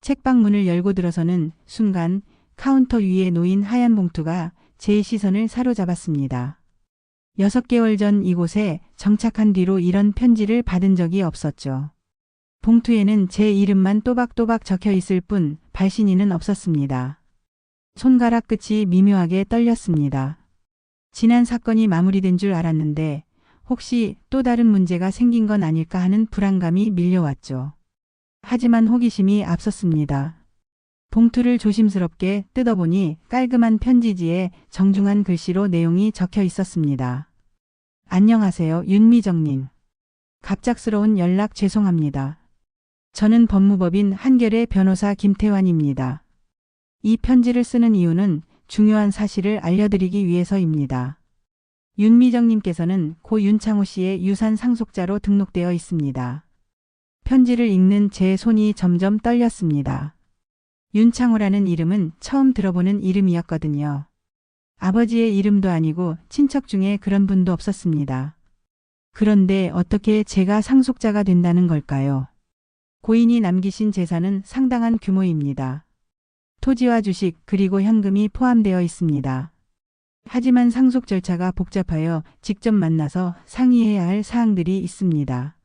책방 문을 열고 들어서는 순간 카운터 위에 놓인 하얀 봉투가 제 시선을 사로잡았습니다. 6개월 전 이곳에 정착한 뒤로 이런 편지를 받은 적이 없었죠. 봉투에는 제 이름만 또박또박 적혀 있을 뿐 발신인은 없었습니다. 손가락 끝이 미묘하게 떨렸습니다. 지난 사건이 마무리된 줄 알았는데 혹시 또 다른 문제가 생긴 건 아닐까 하는 불안감이 밀려왔죠. 하지만 호기심이 앞섰습니다. 봉투를 조심스럽게 뜯어보니 깔끔한 편지지에 정중한 글씨로 내용이 적혀 있었습니다. 안녕하세요, 윤미정님. 갑작스러운 연락 죄송합니다. 저는 법무법인 한결의 변호사 김태환입니다. 이 편지를 쓰는 이유는 중요한 사실을 알려드리기 위해서입니다. 윤미정님께서는 고 윤창호 씨의 유산 상속자로 등록되어 있습니다. 편지를 읽는 제 손이 점점 떨렸습니다. 윤창호라는 이름은 처음 들어보는 이름이었거든요. 아버지의 이름도 아니고 친척 중에 그런 분도 없었습니다. 그런데 어떻게 제가 상속자가 된다는 걸까요? 고인이 남기신 재산은 상당한 규모입니다. 토지와 주식 그리고 현금이 포함되어 있습니다. 하지만 상속 절차가 복잡하여 직접 만나서 상의해야 할 사항들이 있습니다.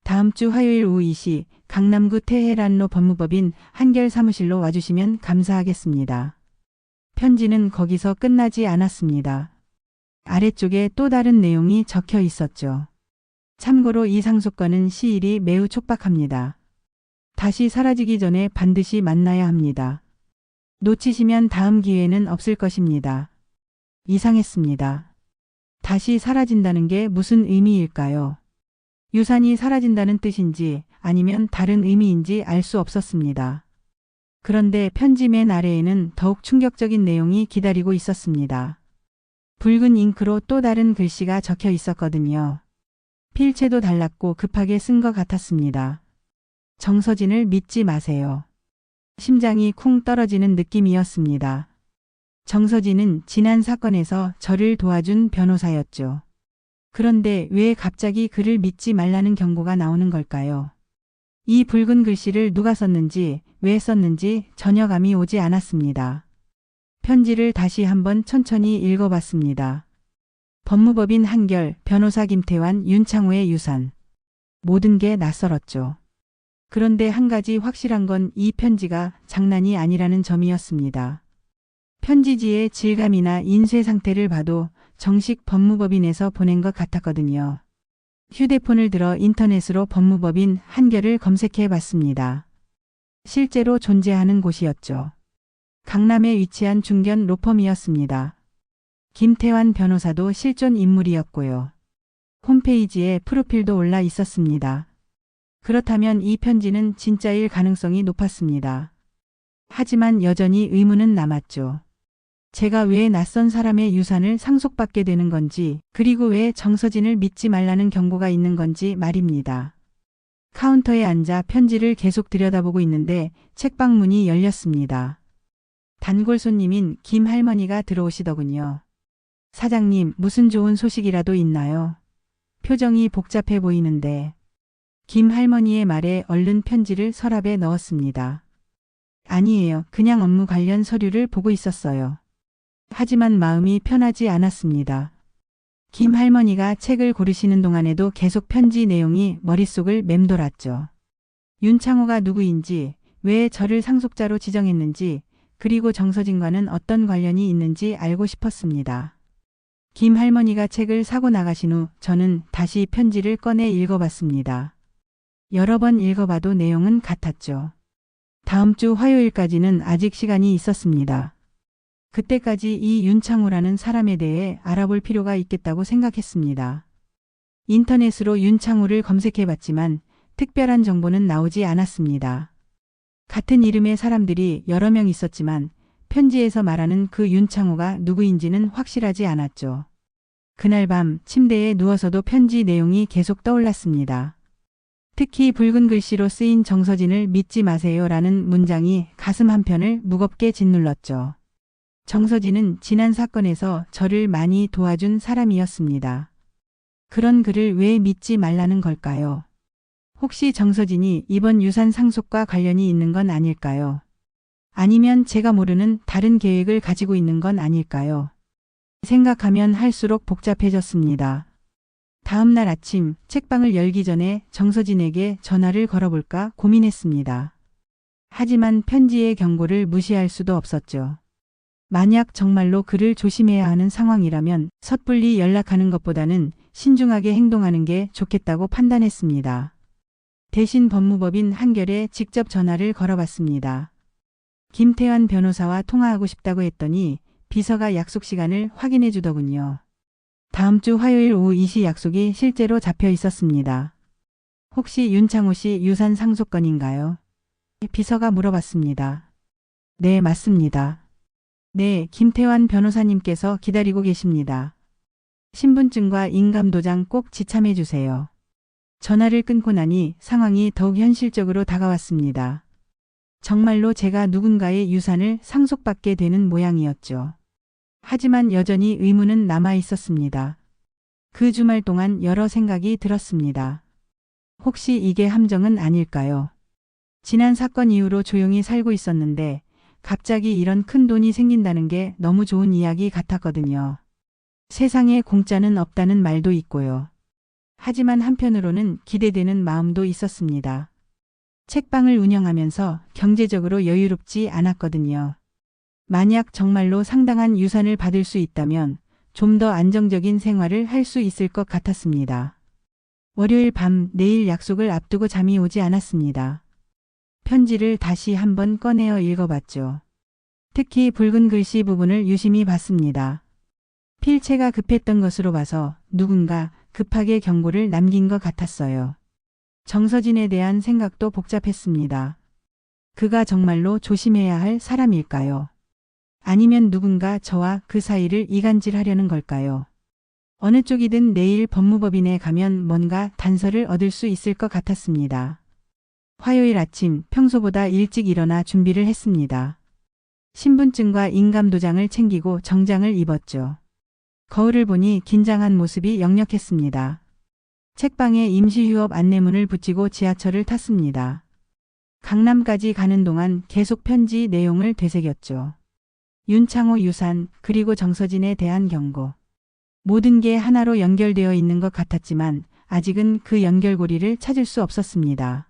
다음 주 화요일 오후 2시 강남구 테헤란로 법무법인 한결 사무실로 와주시면 감사하겠습니다. 편지는 거기서 끝나지 않았습니다. 아래쪽에 또 다른 내용이 적혀 있었죠. 참고로 이 상속건은 시일이 매우 촉박합니다. 다시 사라지기 전에 반드시 만나야 합니다. 놓치시면 다음 기회는 없을 것입니다. 이상했습니다. 다시 사라진다는 게 무슨 의미일까요? 유산이 사라진다는 뜻인지 아니면 다른 의미인지 알 수 없었습니다. 그런데 편지 맨 아래에는 더욱 충격적인 내용이 기다리고 있었습니다. 붉은 잉크로 또 다른 글씨가 적혀 있었거든요. 필체도 달랐고 급하게 쓴 것 같았습니다. 정서진을 믿지 마세요. 심장이 쿵 떨어지는 느낌이었습니다. 정서진은 지난 사건에서 저를 도와준 변호사였죠. 그런데 왜 갑자기 그를 믿지 말라는 경고가 나오는 걸까요? 이 붉은 글씨를 누가 썼는지, 왜 썼는지 전혀 감이 오지 않았습니다. 편지를 다시 한번 천천히 읽어봤습니다. 법무법인 한결, 변호사 김태환, 윤창호의 유산. 모든 게 낯설었죠. 그런데 한 가지 확실한 건 이 편지가 장난이 아니라는 점이었습니다. 편지지의 질감이나 인쇄 상태를 봐도 정식 법무법인에서 보낸 것 같았거든요. 휴대폰을 들어 인터넷으로 법무법인 한결을 검색해 봤습니다. 실제로 존재하는 곳이었죠. 강남에 위치한 중견 로펌이었습니다. 김태환 변호사도 실존 인물이었고요. 홈페이지에 프로필도 올라 있었습니다. 그렇다면 이 편지는 진짜일 가능성이 높았습니다. 하지만 여전히 의문은 남았죠. 제가 왜 낯선 사람의 유산을 상속받게 되는 건지, 그리고 왜 정서진을 믿지 말라는 경고가 있는 건지 말입니다. 카운터에 앉아 편지를 계속 들여다보고 있는데 책방 문이 열렸습니다. 단골 손님인 김 할머니가 들어오시더군요. 사장님, 무슨 좋은 소식이라도 있나요? 표정이 복잡해 보이는데. 김 할머니의 말에 얼른 편지를 서랍에 넣었습니다. 아니에요. 그냥 업무 관련 서류를 보고 있었어요. 하지만 마음이 편하지 않았습니다. 김 할머니가 책을 고르시는 동안에도 계속 편지 내용이 머릿속을 맴돌았죠. 윤창호가 누구인지, 왜 저를 상속자로 지정했는지, 그리고 정서진과는 어떤 관련이 있는지 알고 싶었습니다. 김 할머니가 책을 사고 나가신 후 저는 다시 편지를 꺼내 읽어봤습니다. 여러 번 읽어봐도 내용은 같았죠. 다음 주 화요일까지는 아직 시간이 있었습니다. 그때까지 이 윤창호라는 사람에 대해 알아볼 필요가 있겠다고 생각했습니다. 인터넷으로 윤창호를 검색해봤지만 특별한 정보는 나오지 않았습니다. 같은 이름의 사람들이 여러 명 있었지만 편지에서 말하는 그 윤창호가 누구인지는 확실하지 않았죠. 그날 밤 침대에 누워서도 편지 내용이 계속 떠올랐습니다. 특히 붉은 글씨로 쓰인 정서진을 믿지 마세요라는 문장이 가슴 한편을 무겁게 짓눌렀죠. 정서진은 지난 사건에서 저를 많이 도와준 사람이었습니다. 그런 그를 왜 믿지 말라는 걸까요? 혹시 정서진이 이번 유산 상속과 관련이 있는 건 아닐까요? 아니면 제가 모르는 다른 계획을 가지고 있는 건 아닐까요? 생각하면 할수록 복잡해졌습니다. 다음 날 아침 책방을 열기 전에 정서진에게 전화를 걸어볼까 고민했습니다. 하지만 편지의 경고를 무시할 수도 없었죠. 만약 정말로 그를 조심해야 하는 상황이라면 섣불리 연락하는 것보다는 신중하게 행동하는 게 좋겠다고 판단했습니다. 대신 법무법인 한결에 직접 전화를 걸어봤습니다. 김태환 변호사와 통화하고 싶다고 했더니 비서가 약속 시간을 확인해 주더군요. 다음 주 화요일 오후 2시 약속이 실제로 잡혀 있었습니다. 혹시 윤창호 씨 유산 상속건인가요? 비서가 물어봤습니다. 네, 맞습니다. 네, 김태환 변호사님께서 기다리고 계십니다. 신분증과 인감도장 꼭 지참해 주세요. 전화를 끊고 나니 상황이 더욱 현실적으로 다가왔습니다. 정말로 제가 누군가의 유산을 상속받게 되는 모양이었죠. 하지만 여전히 의문은 남아 있었습니다. 그 주말 동안 여러 생각이 들었습니다. 혹시 이게 함정은 아닐까요? 지난 사건 이후로 조용히 살고 있었는데 갑자기 이런 큰 돈이 생긴다는 게 너무 좋은 이야기 같았거든요. 세상에 공짜는 없다는 말도 있고요. 하지만 한편으로는 기대되는 마음도 있었습니다. 책방을 운영하면서 경제적으로 여유롭지 않았거든요. 만약 정말로 상당한 유산을 받을 수 있다면 좀 더 안정적인 생활을 할 수 있을 것 같았습니다. 월요일 밤 내일 약속을 앞두고 잠이 오지 않았습니다. 편지를 다시 한번 꺼내어 읽어봤죠. 특히 붉은 글씨 부분을 유심히 봤습니다. 필체가 급했던 것으로 봐서 누군가 급하게 경고를 남긴 것 같았어요. 정서진에 대한 생각도 복잡했습니다. 그가 정말로 조심해야 할 사람일까요? 아니면 누군가 저와 그 사이를 이간질하려는 걸까요? 어느 쪽이든 내일 법무법인에 가면 뭔가 단서를 얻을 수 있을 것 같았습니다. 화요일 아침 평소보다 일찍 일어나 준비를 했습니다. 신분증과 인감도장을 챙기고 정장을 입었죠. 거울을 보니 긴장한 모습이 역력했습니다. 책방에 임시휴업 안내문을 붙이고 지하철을 탔습니다. 강남까지 가는 동안 계속 편지 내용을 되새겼죠. 윤창호 유산, 그리고 정서진에 대한 경고. 모든 게 하나로 연결되어 있는 것 같았지만 아직은 그 연결고리를 찾을 수 없었습니다.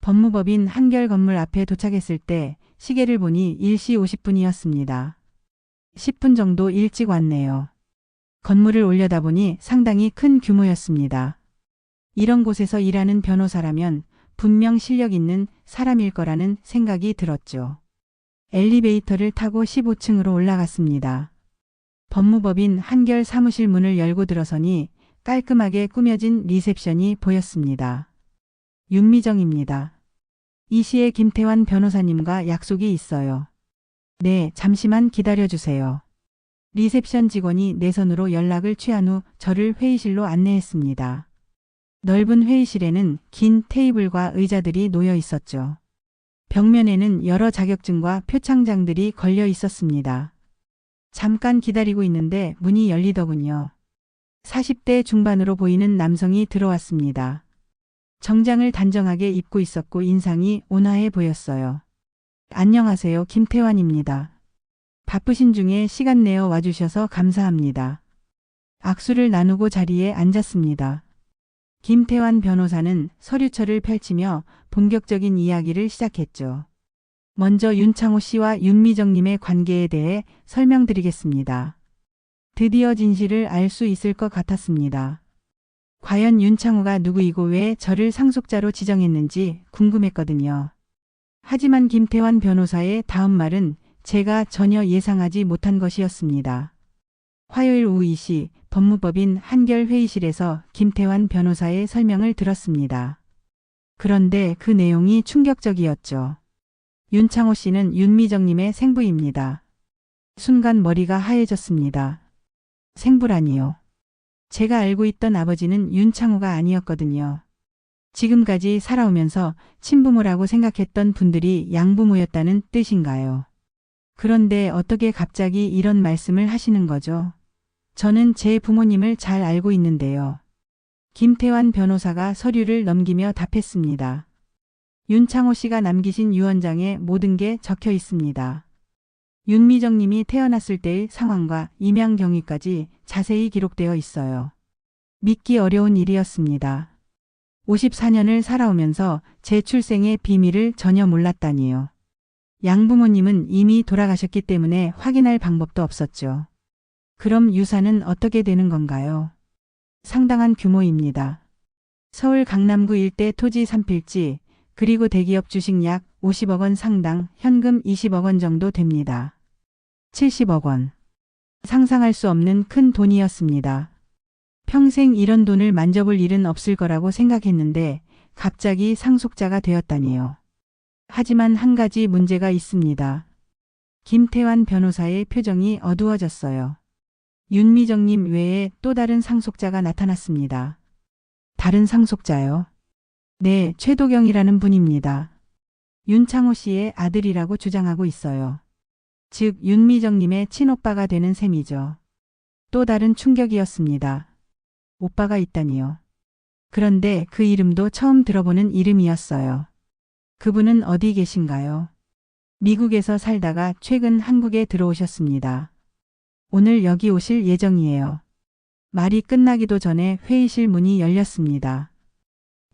법무법인 한결 건물 앞에 도착했을 때 시계를 보니 1시 50분이었습니다. 10분 정도 일찍 왔네요. 건물을 올려다보니 상당히 큰 규모였습니다. 이런 곳에서 일하는 변호사라면 분명 실력 있는 사람일 거라는 생각이 들었죠. 엘리베이터를 타고 15층으로 올라갔습니다. 법무법인 한결 사무실 문을 열고 들어서니 깔끔하게 꾸며진 리셉션이 보였습니다. 윤미정입니다. 이 시에 김태환 변호사님과 약속이 있어요. 네, 잠시만 기다려주세요. 리셉션 직원이 내 손으로 연락을 취한 후 저를 회의실로 안내했습니다. 넓은 회의실에는 긴 테이블과 의자들이 놓여 있었죠. 벽면에는 여러 자격증과 표창장들이 걸려 있었습니다. 잠깐 기다리고 있는데 문이 열리더군요. 40대 중반으로 보이는 남성이 들어왔습니다. 정장을 단정하게 입고 있었고 인상이 온화해 보였어요. 안녕하세요, 김태환입니다. 바쁘신 중에 시간 내어 와주셔서 감사합니다. 악수를 나누고 자리에 앉았습니다. 김태환 변호사는 서류철을 펼치며 본격적인 이야기를 시작했죠. 먼저 윤창호 씨와 윤미정님의 관계에 대해 설명드리겠습니다. 드디어 진실을 알 수 있을 것 같았습니다. 과연 윤창호가 누구이고 왜 저를 상속자로 지정했는지 궁금했거든요. 하지만 김태환 변호사의 다음 말은 제가 전혀 예상하지 못한 것이었습니다. 화요일 오후 2시 법무법인 한결 회의실에서 김태환 변호사의 설명을 들었습니다. 그런데 그 내용이 충격적이었죠. 윤창호 씨는 윤미정님의 생부입니다. 순간 머리가 하얘졌습니다. 생부라니요. 제가 알고 있던 아버지는 윤창호가 아니었거든요. 지금까지 살아오면서 친부모라고 생각했던 분들이 양부모였다는 뜻인가요? 그런데 어떻게 갑자기 이런 말씀을 하시는 거죠? 저는 제 부모님을 잘 알고 있는데요. 김태환 변호사가 서류를 넘기며 답했습니다. 윤창호 씨가 남기신 유언장에 모든 게 적혀 있습니다. 윤미정 님이 태어났을 때의 상황과 임양 경위까지 자세히 기록되어 있어요. 믿기 어려운 일이었습니다. 54년을 살아오면서 제 출생의 비밀을 전혀 몰랐다니요. 양부모님은 이미 돌아가셨기 때문에 확인할 방법도 없었죠. 그럼 유산은 어떻게 되는 건가요? 상당한 규모입니다. 서울 강남구 일대 토지 3필지, 그리고 대기업 주식 약 50억 원 상당, 현금 20억 원 정도 됩니다. 70억 원. 상상할 수 없는 큰 돈이었습니다. 평생 이런 돈을 만져볼 일은 없을 거라고 생각했는데 갑자기 상속자가 되었다니요. 하지만 한 가지 문제가 있습니다. 김태환 변호사의 표정이 어두워졌어요. 윤미정님 외에 또 다른 상속자가 나타났습니다. 다른 상속자요? 네, 최도경이라는 분입니다. 윤창호 씨의 아들이라고 주장하고 있어요. 즉 윤미정님의 친오빠가 되는 셈이죠. 또 다른 충격이었습니다. 오빠가 있다니요. 그런데 그 이름도 처음 들어보는 이름이었어요. 그분은 어디 계신가요? 미국에서 살다가 최근 한국에 들어오셨습니다. 오늘 여기 오실 예정이에요. 말이 끝나기도 전에 회의실 문이 열렸습니다.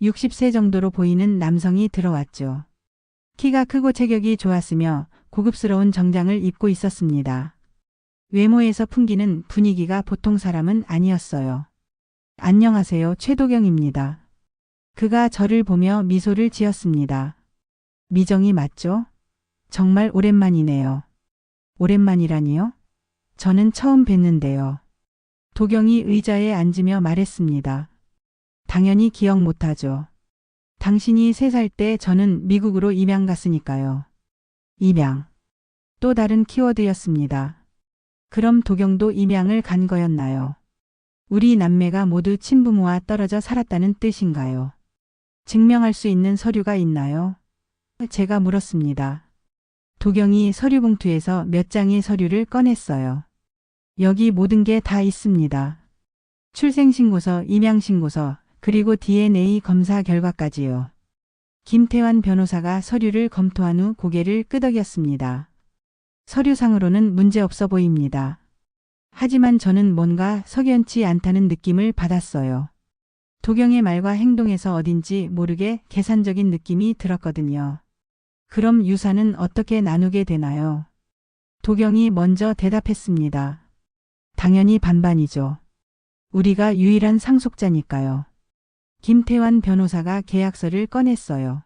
60세 정도로 보이는 남성이 들어왔죠. 키가 크고 체격이 좋았으며 고급스러운 정장을 입고 있었습니다. 외모에서 풍기는 분위기가 보통 사람은 아니었어요. 안녕하세요, 최도경입니다. 그가 저를 보며 미소를 지었습니다. 미정이 맞죠? 정말 오랜만이네요. 오랜만이라니요? 저는 처음 뵀는데요. 도경이 의자에 앉으며 말했습니다. 당연히 기억 못하죠. 당신이 3살 때 저는 미국으로 입양 갔으니까요. 입양. 또 다른 키워드였습니다. 그럼 도경도 입양을 간 거였나요? 우리 남매가 모두 친부모와 떨어져 살았다는 뜻인가요? 증명할 수 있는 서류가 있나요? 제가 물었습니다. 도경이 서류 봉투에서 몇 장의 서류를 꺼냈어요. 여기 모든 게 다 있습니다. 출생신고서, 입양신고서, 그리고 DNA 검사 결과까지요. 김태환 변호사가 서류를 검토한 후 고개를 끄덕였습니다. 서류상으로는 문제없어 보입니다. 하지만 저는 뭔가 석연치 않다는 느낌을 받았어요. 도경의 말과 행동에서 어딘지 모르게 계산적인 느낌이 들었거든요. 그럼 유산은 어떻게 나누게 되나요? 도경이 먼저 대답했습니다. 당연히 반반이죠. 우리가 유일한 상속자니까요. 김태환 변호사가 계약서를 꺼냈어요.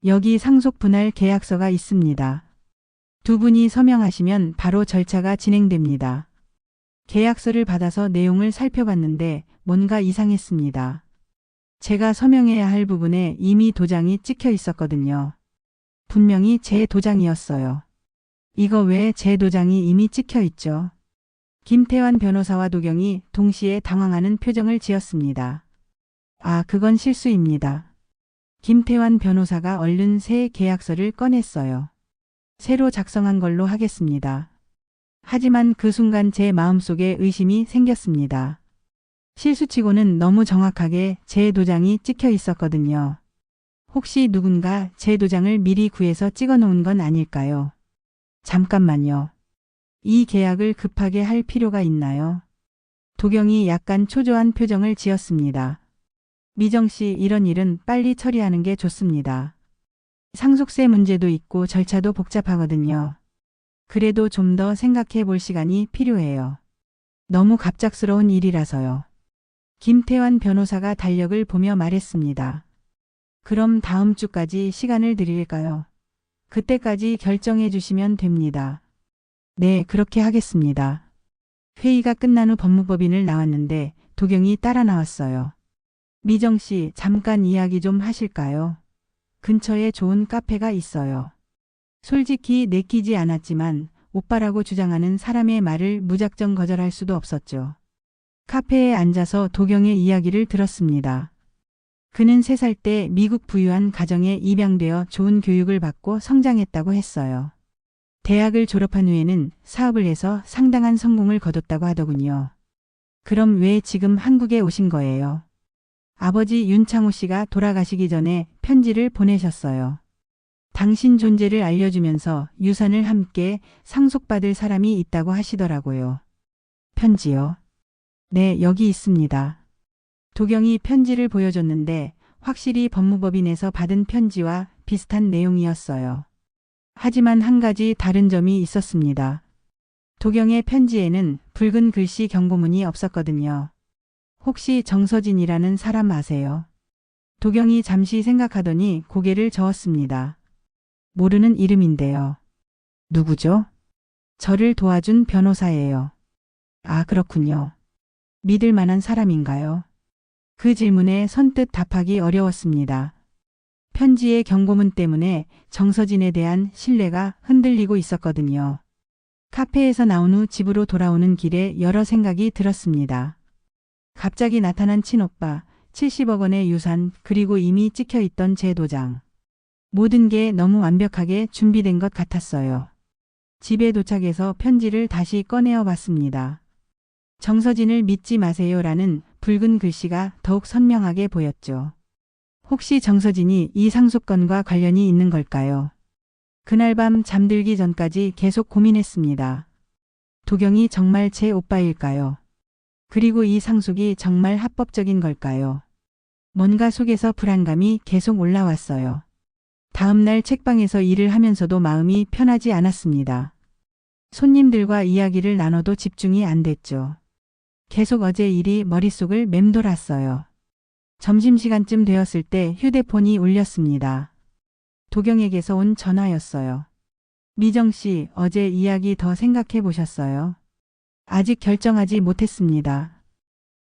여기 상속 분할 계약서가 있습니다. 두 분이 서명하시면 바로 절차가 진행됩니다. 계약서를 받아서 내용을 살펴봤는데 뭔가 이상했습니다. 제가 서명해야 할 부분에 이미 도장이 찍혀 있었거든요. 분명히 제 도장이었어요. 이거 왜 제 도장이 이미 찍혀 있죠? 김태환 변호사와 도경이 동시에 당황하는 표정을 지었습니다. 아, 그건 실수입니다. 김태환 변호사가 얼른 새 계약서를 꺼냈어요. 새로 작성한 걸로 하겠습니다. 하지만 그 순간 제 마음속에 의심이 생겼습니다. 실수치고는 너무 정확하게 제 도장이 찍혀 있었거든요. 혹시 누군가 제 도장을 미리 구해서 찍어 놓은 건 아닐까요? 잠깐만요. 이 계약을 급하게 할 필요가 있나요? 도경이 약간 초조한 표정을 지었습니다. 미정 씨, 이런 일은 빨리 처리하는 게 좋습니다. 상속세 문제도 있고 절차도 복잡하거든요. 그래도 좀 더 생각해 볼 시간이 필요해요. 너무 갑작스러운 일이라서요. 김태환 변호사가 달력을 보며 말했습니다. 그럼 다음 주까지 시간을 드릴까요? 그때까지 결정해 주시면 됩니다. 네, 그렇게 하겠습니다. 회의가 끝난 후 법무법인을 나왔는데 도경이 따라 나왔어요. 미정 씨, 잠깐 이야기 좀 하실까요? 근처에 좋은 카페가 있어요. 솔직히 내키지 않았지만 오빠라고 주장하는 사람의 말을 무작정 거절할 수도 없었죠. 카페에 앉아서 도경의 이야기를 들었습니다. 그는 3살 때 미국 부유한 가정에 입양되어 좋은 교육을 받고 성장했다고 했어요. 대학을 졸업한 후에는 사업을 해서 상당한 성공을 거뒀다고 하더군요. 그럼 왜 지금 한국에 오신 거예요? 아버지 윤창호 씨가 돌아가시기 전에 편지를 보내셨어요. 당신 존재를 알려주면서 유산을 함께 상속받을 사람이 있다고 하시더라고요. 편지요? 네, 여기 있습니다. 도경이 편지를 보여줬는데 확실히 법무법인에서 받은 편지와 비슷한 내용이었어요. 하지만 한 가지 다른 점이 있었습니다. 도경의 편지에는 붉은 글씨 경고문이 없었거든요. 혹시 정서진이라는 사람 아세요? 도경이 잠시 생각하더니 고개를 저었습니다. 모르는 이름인데요. 누구죠? 저를 도와준 변호사예요. 아, 그렇군요. 믿을 만한 사람인가요? 그 질문에 선뜻 답하기 어려웠습니다. 편지의 경고문 때문에 정서진에 대한 신뢰가 흔들리고 있었거든요. 카페에서 나온 후 집으로 돌아오는 길에 여러 생각이 들었습니다. 갑자기 나타난 친오빠, 70억 원의 유산, 그리고 이미 찍혀있던 제 도장. 모든 게 너무 완벽하게 준비된 것 같았어요. 집에 도착해서 편지를 다시 꺼내어 봤습니다. 정서진을 믿지 마세요라는 붉은 글씨가 더욱 선명하게 보였죠. 혹시 정서진이 이 상속건과 관련이 있는 걸까요? 그날 밤 잠들기 전까지 계속 고민했습니다. 도경이 정말 제 오빠일까요? 그리고 이 상속이 정말 합법적인 걸까요? 뭔가 속에서 불안감이 계속 올라왔어요. 다음 날 책방에서 일을 하면서도 마음이 편하지 않았습니다. 손님들과 이야기를 나눠도 집중이 안 됐죠. 계속 어제 일이 머릿속을 맴돌았어요. 점심시간쯤 되었을 때 휴대폰이 울렸습니다. 도경에게서 온 전화였어요. 미정 씨, 어제 이야기 더 생각해 보셨어요? 아직 결정하지 못했습니다.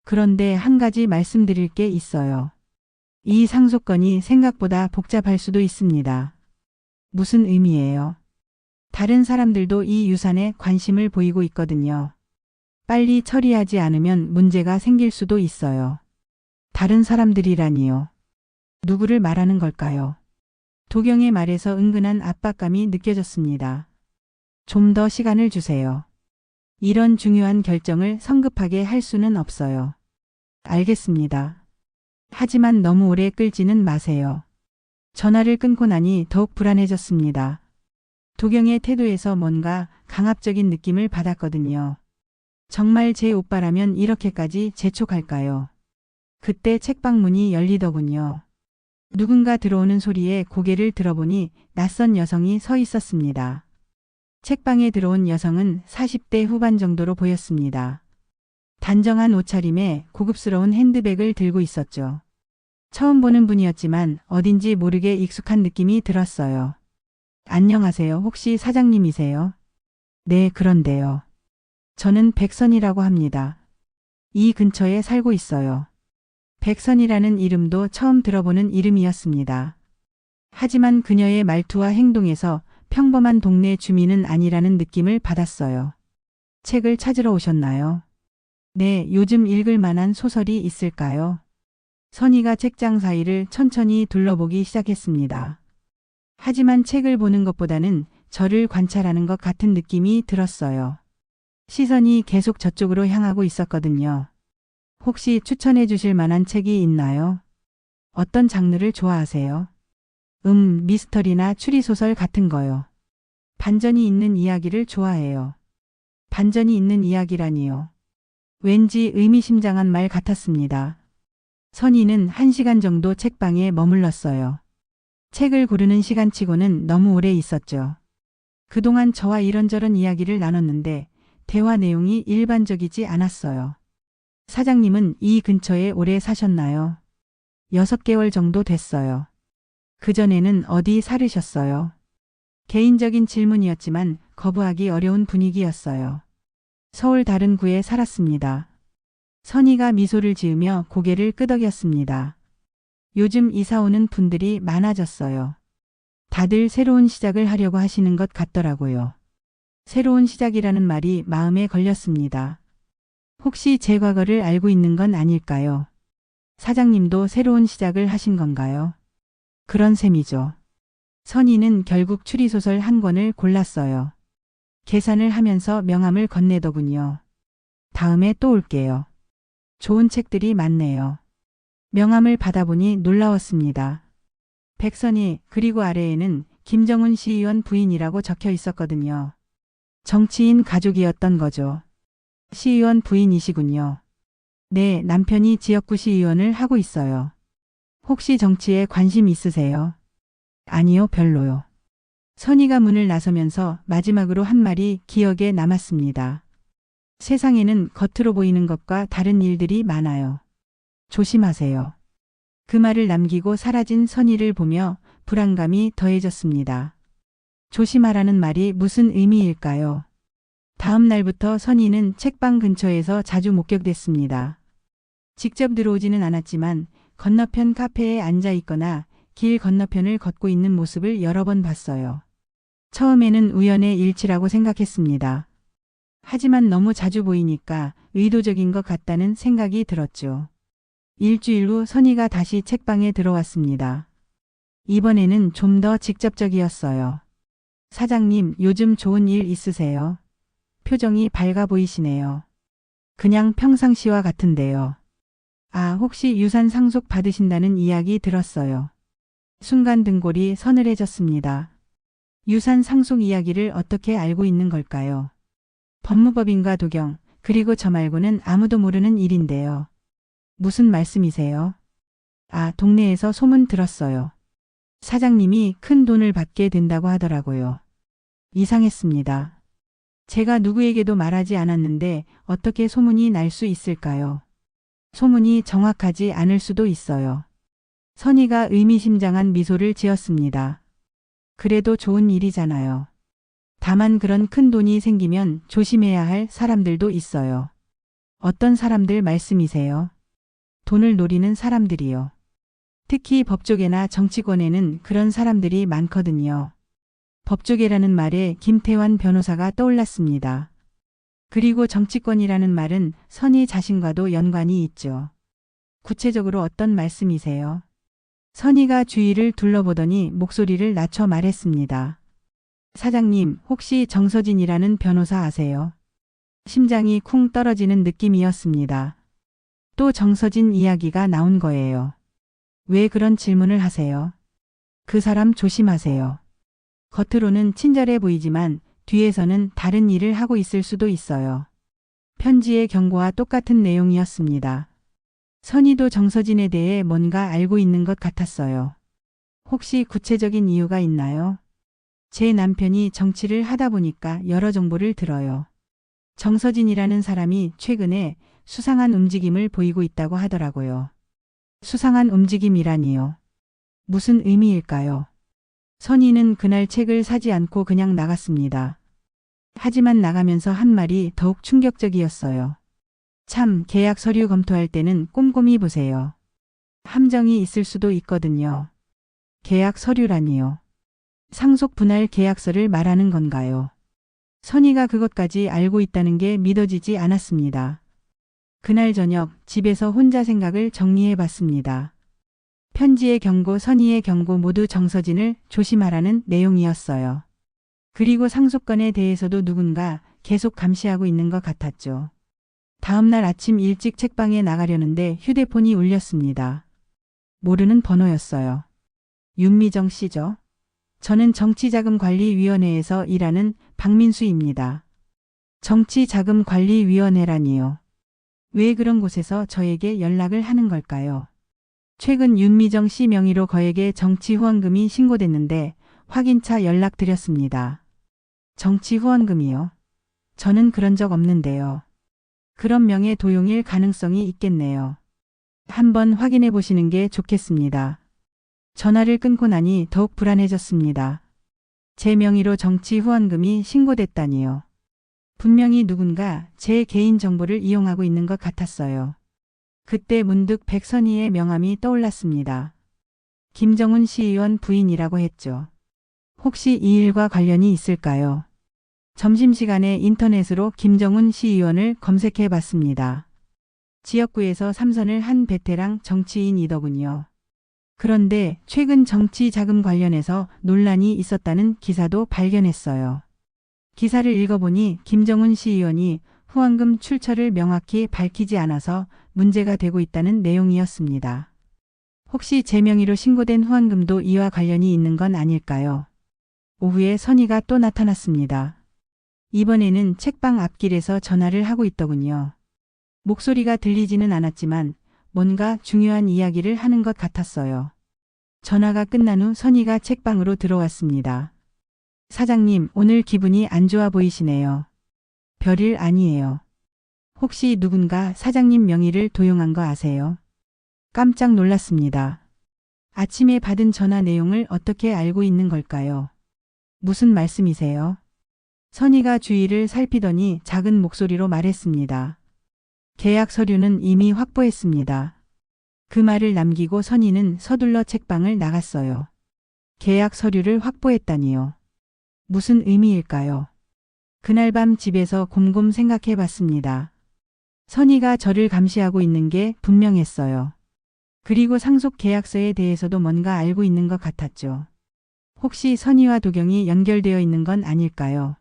그런데 한 가지 말씀드릴 게 있어요. 이 상속건이 생각보다 복잡할 수도 있습니다. 무슨 의미예요? 다른 사람들도 이 유산에 관심을 보이고 있거든요. 빨리 처리하지 않으면 문제가 생길 수도 있어요. 다른 사람들이라니요. 누구를 말하는 걸까요? 도경의 말에서 은근한 압박감이 느껴졌습니다. 좀 더 시간을 주세요. 이런 중요한 결정을 성급하게 할 수는 없어요. 알겠습니다. 하지만 너무 오래 끌지는 마세요. 전화를 끊고 나니 더욱 불안해졌습니다. 도경의 태도에서 뭔가 강압적인 느낌을 받았거든요. 정말 제 오빠라면 이렇게까지 재촉할까요? 그때 책방 문이 열리더군요. 누군가 들어오는 소리에 고개를 들어보니 낯선 여성이 서 있었습니다. 책방에 들어온 여성은 40대 후반 정도로 보였습니다. 단정한 옷차림에 고급스러운 핸드백을 들고 있었죠. 처음 보는 분이었지만 어딘지 모르게 익숙한 느낌이 들었어요. 안녕하세요. 혹시 사장님이세요? 네, 그런데요. 저는 백선이라고 합니다. 이 근처에 살고 있어요. 백선이라는 이름도 처음 들어보는 이름이었습니다. 하지만 그녀의 말투와 행동에서 평범한 동네 주민은 아니라는 느낌을 받았어요. 책을 찾으러 오셨나요? 네, 요즘 읽을 만한 소설이 있을까요? 선이가 책장 사이를 천천히 둘러보기 시작했습니다. 하지만 책을 보는 것보다는 저를 관찰하는 것 같은 느낌이 들었어요. 시선이 계속 저쪽으로 향하고 있었거든요. 혹시 추천해 주실 만한 책이 있나요? 어떤 장르를 좋아하세요? 미스터리나 추리소설 같은 거요. 반전이 있는 이야기를 좋아해요. 반전이 있는 이야기라니요. 왠지 의미심장한 말 같았습니다. 선희는 1시간 정도 책방에 머물렀어요. 책을 고르는 시간치고는 너무 오래 있었죠. 그동안 저와 이런저런 이야기를 나눴는데 대화 내용이 일반적이지 않았어요. 사장님은 이 근처에 오래 사셨나요? 6개월 정도 됐어요. 그전에는 어디 살으셨어요? 개인적인 질문이었지만 거부하기 어려운 분위기였어요. 서울 다른 구에 살았습니다. 선희가 미소를 지으며 고개를 끄덕였습니다. 요즘 이사 오는 분들이 많아졌어요. 다들 새로운 시작을 하려고 하시는 것 같더라고요. 새로운 시작이라는 말이 마음에 걸렸습니다. 혹시 제 과거를 알고 있는 건 아닐까요? 사장님도 새로운 시작을 하신 건가요? 그런 셈이죠. 선희는 결국 추리소설 한 권을 골랐어요. 계산을 하면서 명함을 건네더군요. 다음에 또 올게요. 좋은 책들이 많네요. 명함을 받아보니 놀라웠습니다. 백선희 그리고 아래에는 김정은 시의원 부인이라고 적혀 있었거든요. 정치인 가족이었던 거죠. 시의원 부인이시군요. 네, 남편이 지역구 시의원을 하고 있어요. 혹시 정치에 관심 있으세요? 아니요, 별로요. 선희가 문을 나서면서 마지막으로 한 말이 기억에 남았습니다. 세상에는 겉으로 보이는 것과 다른 일들이 많아요. 조심하세요. 그 말을 남기고 사라진 선희를 보며 불안감이 더해졌습니다. 조심하라는 말이 무슨 의미일까요? 다음 날부터 선희는 책방 근처에서 자주 목격됐습니다. 직접 들어오지는 않았지만 건너편 카페에 앉아 있거나 길 건너편을 걷고 있는 모습을 여러 번 봤어요. 처음에는 우연의 일치라고 생각했습니다. 하지만 너무 자주 보이니까 의도적인 것 같다는 생각이 들었죠. 일주일 후 선희가 다시 책방에 들어왔습니다. 이번에는 좀 더 직접적이었어요. 사장님, 요즘 좋은 일 있으세요? 표정이 밝아 보이시네요. 그냥 평상시와 같은데요. 아, 혹시 유산 상속 받으신다는 이야기 들었어요. 순간 등골이 서늘해졌습니다. 유산 상속 이야기를 어떻게 알고 있는 걸까요? 법무법인과 도경, 그리고 저 말고는 아무도 모르는 일인데요. 무슨 말씀이세요? 아, 동네에서 소문 들었어요. 사장님이 큰 돈을 받게 된다고 하더라고요. 이상했습니다. 제가 누구에게도 말하지 않았는데 어떻게 소문이 날 수 있을까요? 소문이 정확하지 않을 수도 있어요. 선희가 의미심장한 미소를 지었습니다. 그래도 좋은 일이잖아요. 다만 그런 큰 돈이 생기면 조심해야 할 사람들도 있어요. 어떤 사람들 말씀이세요? 돈을 노리는 사람들이요. 특히 법조계나 정치권에는 그런 사람들이 많거든요. 법조계라는 말에 김태환 변호사가 떠올랐습니다. 그리고 정치권이라는 말은 선희 자신과도 연관이 있죠. 구체적으로 어떤 말씀이세요? 선희가 주위를 둘러보더니 목소리를 낮춰 말했습니다. 사장님, 혹시 정서진이라는 변호사 아세요? 심장이 쿵 떨어지는 느낌이었습니다. 또 정서진 이야기가 나온 거예요. 왜 그런 질문을 하세요? 그 사람 조심하세요. 겉으로는 친절해 보이지만 뒤에서는 다른 일을 하고 있을 수도 있어요. 편지의 경고와 똑같은 내용이었습니다. 선희도 정서진에 대해 뭔가 알고 있는 것 같았어요. 혹시 구체적인 이유가 있나요? 제 남편이 정치를 하다 보니까 여러 정보를 들어요. 정서진이라는 사람이 최근에 수상한 움직임을 보이고 있다고 하더라고요. 수상한 움직임이라니요. 무슨 의미일까요? 선희는 그날 책을 사지 않고 그냥 나갔습니다. 하지만 나가면서 한 말이 더욱 충격적이었어요. 참, 계약 서류 검토할 때는 꼼꼼히 보세요. 함정이 있을 수도 있거든요. 계약 서류라니요. 상속 분할 계약서를 말하는 건가요? 선희가 그것까지 알고 있다는 게 믿어지지 않았습니다. 그날 저녁 집에서 혼자 생각을 정리해 봤습니다. 편지의 경고, 선희의 경고 모두 정서진을 조심하라는 내용이었어요. 그리고 상속건에 대해서도 누군가 계속 감시하고 있는 것 같았죠. 다음 날 아침 일찍 책방에 나가려는데 휴대폰이 울렸습니다. 모르는 번호였어요. 윤미정 씨죠? 저는 정치자금관리위원회에서 일하는 박민수입니다. 정치자금관리위원회라니요. 왜 그런 곳에서 저에게 연락을 하는 걸까요? 최근 윤미정 씨 명의로 거액의 정치 후원금이 신고됐는데 확인차 연락드렸습니다. 정치 후원금이요? 저는 그런 적 없는데요. 그런 명의 도용일 가능성이 있겠네요. 한번 확인해 보시는 게 좋겠습니다. 전화를 끊고 나니 더욱 불안해졌습니다. 제 명의로 정치 후원금이 신고됐다니요. 분명히 누군가 제 개인 정보를 이용하고 있는 것 같았어요. 그때 문득 백선희의 명함이 떠올랐습니다. 김정은 시의원 부인이라고 했죠. 혹시 이 일과 관련이 있을까요? 점심시간에 인터넷으로 김정은 시의원을 검색해 봤습니다. 지역구에서 3선을 한 베테랑 정치인이더군요. 그런데 최근 정치 자금 관련해서 논란이 있었다는 기사도 발견했어요. 기사를 읽어보니 김정은 시의원이 후원금 출처를 명확히 밝히지 않아서 문제가 되고 있다는 내용이었습니다. 혹시 제 명의로 신고된 후원금도 이와 관련이 있는 건 아닐까요? 오후에 선희가 또 나타났습니다. 이번에는 책방 앞길에서 전화를 하고 있더군요. 목소리가 들리지는 않았지만 뭔가 중요한 이야기를 하는 것 같았어요. 전화가 끝난 후 선희가 책방으로 들어왔습니다. 사장님, 오늘 기분이 안 좋아 보이시네요. 별일 아니에요. 혹시 누군가 사장님 명의를 도용한 거 아세요? 깜짝 놀랐습니다. 아침에 받은 전화 내용을 어떻게 알고 있는 걸까요? 무슨 말씀이세요? 선희가 주위를 살피더니 작은 목소리로 말했습니다. 계약 서류는 이미 확보했습니다. 그 말을 남기고 선희는 서둘러 책방을 나갔어요. 계약 서류를 확보했다니요. 무슨 의미일까요? 그날 밤 집에서 곰곰 생각해 봤습니다. 선희가 저를 감시하고 있는 게 분명했어요. 그리고 상속 계약서에 대해서도 뭔가 알고 있는 것 같았죠. 혹시 선희와 도경이 연결되어 있는 건 아닐까요?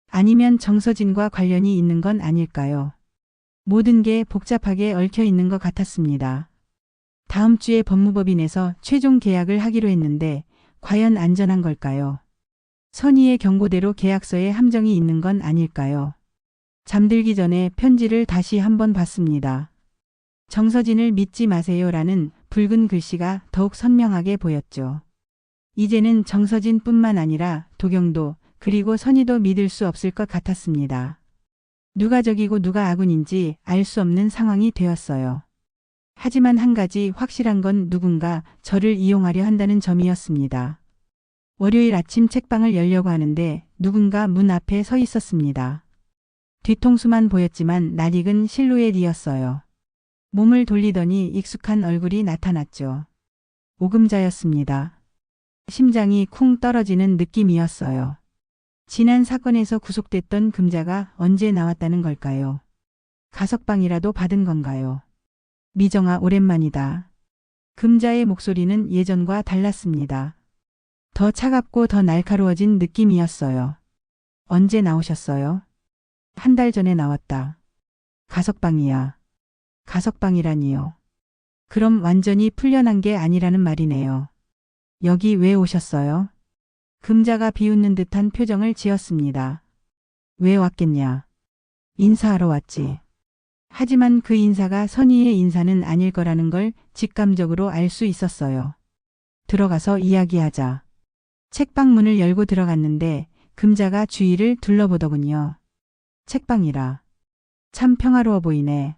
아니면 정서진과 관련이 있는 건 아닐까요? 모든 게 복잡하게 얽혀 있는 것 같았습니다. 다음 주에 법무법인에서 최종 계약을 하기로 했는데 과연 안전한 걸까요? 선희의 경고대로 계약서에 함정이 있는 건 아닐까요? 잠들기 전에 편지를 다시 한번 봤습니다. 정서진을 믿지 마세요라는 붉은 글씨가 더욱 선명하게 보였죠. 이제는 정서진뿐만 아니라 도경도 그리고 선희도 믿을 수 없을 것 같았습니다. 누가 적이고 누가 아군인지 알 수 없는 상황이 되었어요. 하지만 한 가지 확실한 건 누군가 저를 이용하려 한다는 점이었습니다. 월요일 아침 책방을 열려고 하는데 누군가 문 앞에 서 있었습니다. 뒤통수만 보였지만 낯익은 실루엣이었어요. 몸을 돌리더니 익숙한 얼굴이 나타났죠. 오금자였습니다. 심장이 쿵 떨어지는 느낌이었어요. 지난 사건에서 구속됐던 금자가 언제 나왔다는 걸까요? 가석방이라도 받은 건가요? 미정아, 오랜만이다. 금자의 목소리는 예전과 달랐습니다. 더 차갑고 더 날카로워진 느낌이었어요. 언제 나오셨어요? 한 달 전에 나왔다. 가석방이야. 가석방이라니요. 그럼 완전히 풀려난 게 아니라는 말이네요. 여기 왜 오셨어요? 금자가 비웃는 듯한 표정을 지었습니다. 왜 왔겠냐? 인사하러 왔지. 하지만 그 인사가 선희의 인사는 아닐 거라는 걸 직감적으로 알 수 있었어요. 들어가서 이야기하자. 책방 문을 열고 들어갔는데 금자가 주위를 둘러보더군요. 책방이라. 참 평화로워 보이네.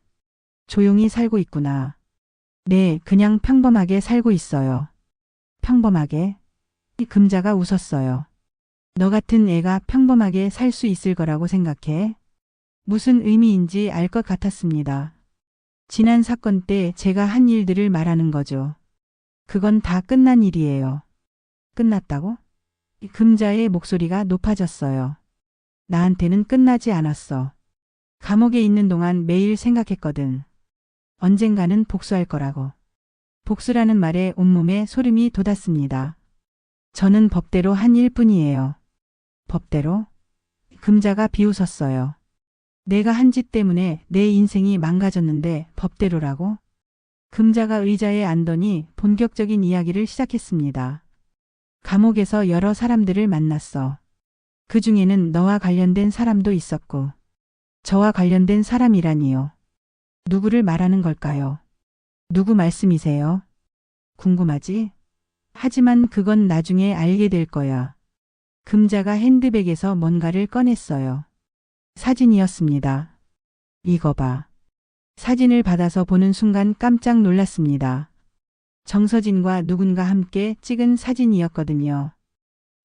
조용히 살고 있구나. 네, 그냥 평범하게 살고 있어요. 평범하게? 금자가 웃었어요. 너 같은 애가 평범하게 살 수 있을 거라고 생각해? 무슨 의미인지 알 것 같았습니다. 지난 사건 때 제가 한 일들을 말하는 거죠. 그건 다 끝난 일이에요. 끝났다고? 금자의 목소리가 높아졌어요. 나한테는 끝나지 않았어. 감옥에 있는 동안 매일 생각했거든. 언젠가는 복수할 거라고. 복수라는 말에 온몸에 소름이 돋았습니다. 저는 법대로 한 일뿐이에요. 법대로? 금자가 비웃었어요. 내가 한 짓 때문에 내 인생이 망가졌는데 법대로라고? 금자가 의자에 앉더니 본격적인 이야기를 시작했습니다. 감옥에서 여러 사람들을 만났어. 그 중에는 너와 관련된 사람도 있었고. 저와 관련된 사람이라니요. 누구를 말하는 걸까요? 누구 말씀이세요? 궁금하지? 하지만 그건 나중에 알게 될 거야. 금자가 핸드백에서 뭔가를 꺼냈어요. 사진이었습니다. 이거 봐. 사진을 받아서 보는 순간 깜짝 놀랐습니다. 정서진과 누군가 함께 찍은 사진이었거든요.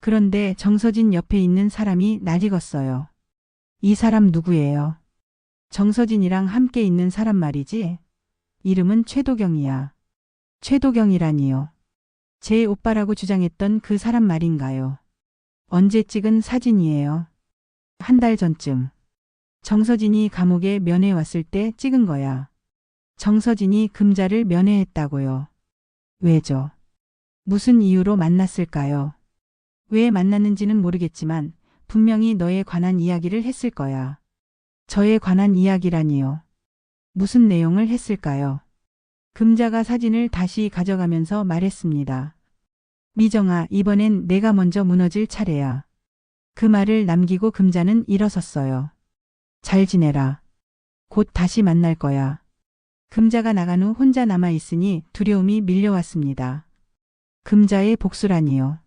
그런데 정서진 옆에 있는 사람이 낯익었어요. 이 사람 누구예요? 정서진이랑 함께 있는 사람 말이지? 이름은 최도경이야. 최도경이라니요. 제 오빠라고 주장했던 그 사람 말인가요? 언제 찍은 사진이에요? 한 달 전쯤. 정서진이 감옥에 면회 왔을 때 찍은 거야. 정서진이 금자를 면회했다고요. 왜죠? 무슨 이유로 만났을까요? 왜 만났는지는 모르겠지만 분명히 너에 관한 이야기를 했을 거야. 저에 관한 이야기라니요. 무슨 내용을 했을까요? 금자가 사진을 다시 가져가면서 말했습니다. 미정아, 이번엔 내가 먼저 무너질 차례야. 그 말을 남기고 금자는 일어섰어요. 잘 지내라. 곧 다시 만날 거야. 금자가 나간 후 혼자 남아있으니 두려움이 밀려왔습니다. 금자의 복수라니요.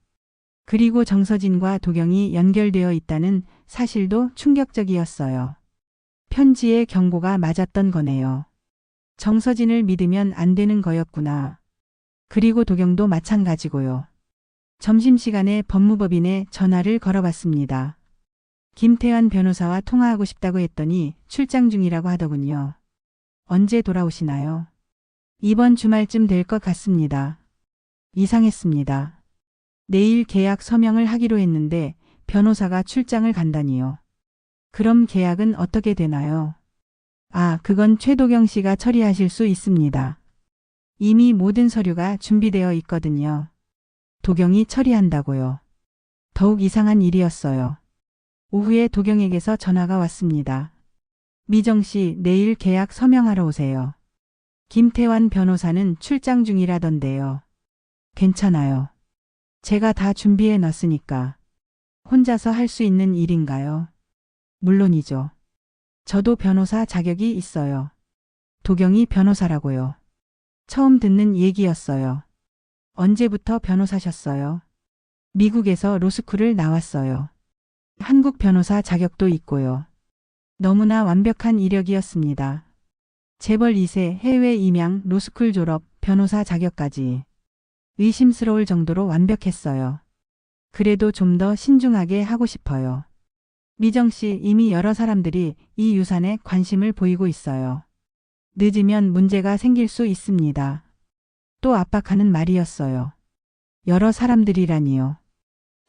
그리고 정서진과 도경이 연결되어 있다는 사실도 충격적이었어요. 편지의 경고가 맞았던 거네요. 정서진을 믿으면 안 되는 거였구나. 그리고 도경도 마찬가지고요. 점심시간에 법무법인에 전화를 걸어봤습니다. 김태환 변호사와 통화하고 싶다고 했더니 출장 중이라고 하더군요. 언제 돌아오시나요? 이번 주말쯤 될 것 같습니다. 이상했습니다. 내일 계약 서명을 하기로 했는데 변호사가 출장을 간다니요. 그럼 계약은 어떻게 되나요? 아, 그건 최도경 씨가 처리하실 수 있습니다. 이미 모든 서류가 준비되어 있거든요. 도경이 처리한다고요. 더욱 이상한 일이었어요. 오후에 도경에게서 전화가 왔습니다. 미정 씨, 내일 계약 서명하러 오세요. 김태환 변호사는 출장 중이라던데요. 괜찮아요. 제가 다 준비해 놨으니까. 혼자서 할 수 있는 일인가요? 물론이죠. 저도 변호사 자격이 있어요. 도경이 변호사라고요. 처음 듣는 얘기였어요. 언제부터 변호사셨어요? 미국에서 로스쿨을 나왔어요. 한국 변호사 자격도 있고요. 너무나 완벽한 이력이었습니다. 재벌 2세 해외 임양 로스쿨 졸업 변호사 자격까지. 의심스러울 정도로 완벽했어요. 그래도 좀 더 신중하게 하고 싶어요. 미정 씨, 이미 여러 사람들이 이 유산에 관심을 보이고 있어요. 늦으면 문제가 생길 수 있습니다. 또 압박하는 말이었어요. 여러 사람들이라니요.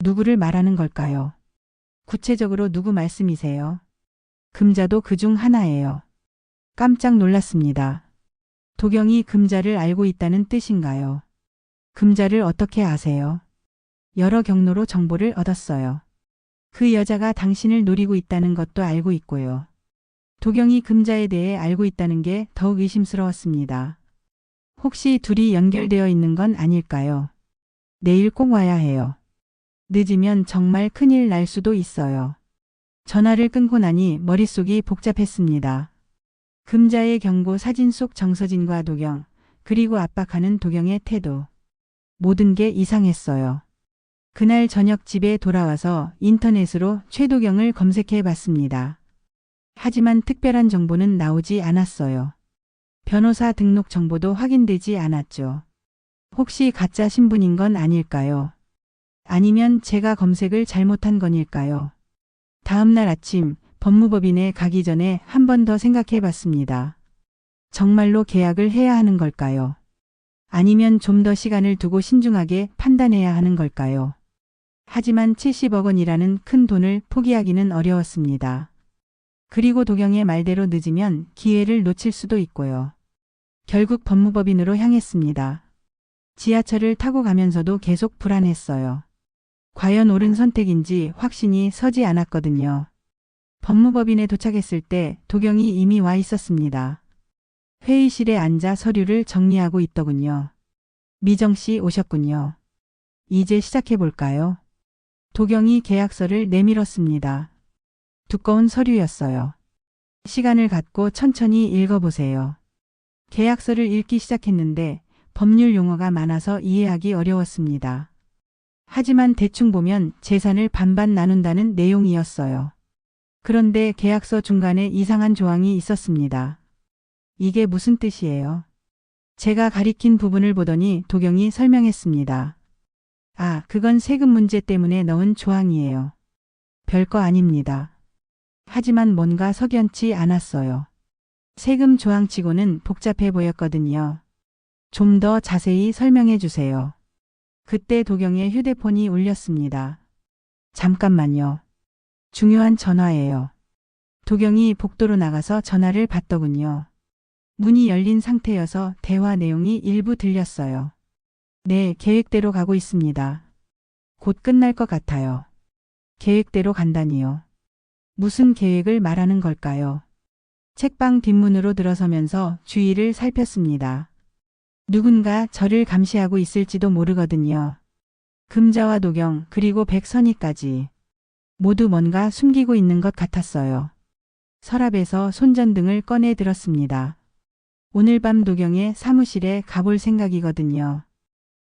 누구를 말하는 걸까요? 구체적으로 누구 말씀이세요? 금자도 그중 하나예요. 깜짝 놀랐습니다. 도경이 금자를 알고 있다는 뜻인가요? 금자를 어떻게 아세요? 여러 경로로 정보를 얻었어요. 그 여자가 당신을 노리고 있다는 것도 알고 있고요. 도경이 금자에 대해 알고 있다는 게 더욱 의심스러웠습니다. 혹시 둘이 연결되어 있는 건 아닐까요? 내일 꼭 와야 해요. 늦으면 정말 큰일 날 수도 있어요. 전화를 끊고 나니 머릿속이 복잡했습니다. 금자의 경고 사진 속 정서진과 도경, 그리고 압박하는 도경의 태도. 모든 게 이상했어요. 그날 저녁 집에 돌아와서 인터넷으로 최도경을 검색해 봤습니다. 하지만 특별한 정보는 나오지 않았어요. 변호사 등록 정보도 확인되지 않았죠. 혹시 가짜 신분인 건 아닐까요? 아니면 제가 검색을 잘못한 건일까요? 다음 날 아침 법무법인에 가기 전에 한 번 더 생각해 봤습니다. 정말로 계약을 해야 하는 걸까요? 아니면 좀 더 시간을 두고 신중하게 판단해야 하는 걸까요? 하지만 70억 원이라는 큰 돈을 포기하기는 어려웠습니다. 그리고 도경의 말대로 늦으면 기회를 놓칠 수도 있고요. 결국 법무법인으로 향했습니다. 지하철을 타고 가면서도 계속 불안했어요. 과연 옳은 선택인지 확신이 서지 않았거든요. 법무법인에 도착했을 때 도경이 이미 와 있었습니다. 회의실에 앉아 서류를 정리하고 있더군요. 미정 씨 오셨군요. 이제 시작해 볼까요? 도경이 계약서를 내밀었습니다. 두꺼운 서류였어요. 시간을 갖고 천천히 읽어보세요. 계약서를 읽기 시작했는데 법률 용어가 많아서 이해하기 어려웠습니다. 하지만 대충 보면 재산을 반반 나눈다는 내용이었어요. 그런데 계약서 중간에 이상한 조항이 있었습니다. 이게 무슨 뜻이에요? 제가 가리킨 부분을 보더니 도경이 설명했습니다. 아, 그건 세금 문제 때문에 넣은 조항이에요. 별거 아닙니다. 하지만 뭔가 석연치 않았어요. 세금 조항치고는 복잡해 보였거든요. 좀 더 자세히 설명해 주세요. 그때 도경의 휴대폰이 울렸습니다. 잠깐만요. 중요한 전화예요. 도경이 복도로 나가서 전화를 받더군요. 문이 열린 상태여서 대화 내용이 일부 들렸어요. 네, 계획대로 가고 있습니다. 곧 끝날 것 같아요. 계획대로 간다니요. 무슨 계획을 말하는 걸까요? 책방 뒷문으로 들어서면서 주위를 살폈습니다. 누군가 저를 감시하고 있을지도 모르거든요. 금자와 도경 그리고 백선희까지 모두 뭔가 숨기고 있는 것 같았어요. 서랍에서 손전등을 꺼내 들었습니다. 오늘 밤 도경의 사무실에 가볼 생각이거든요.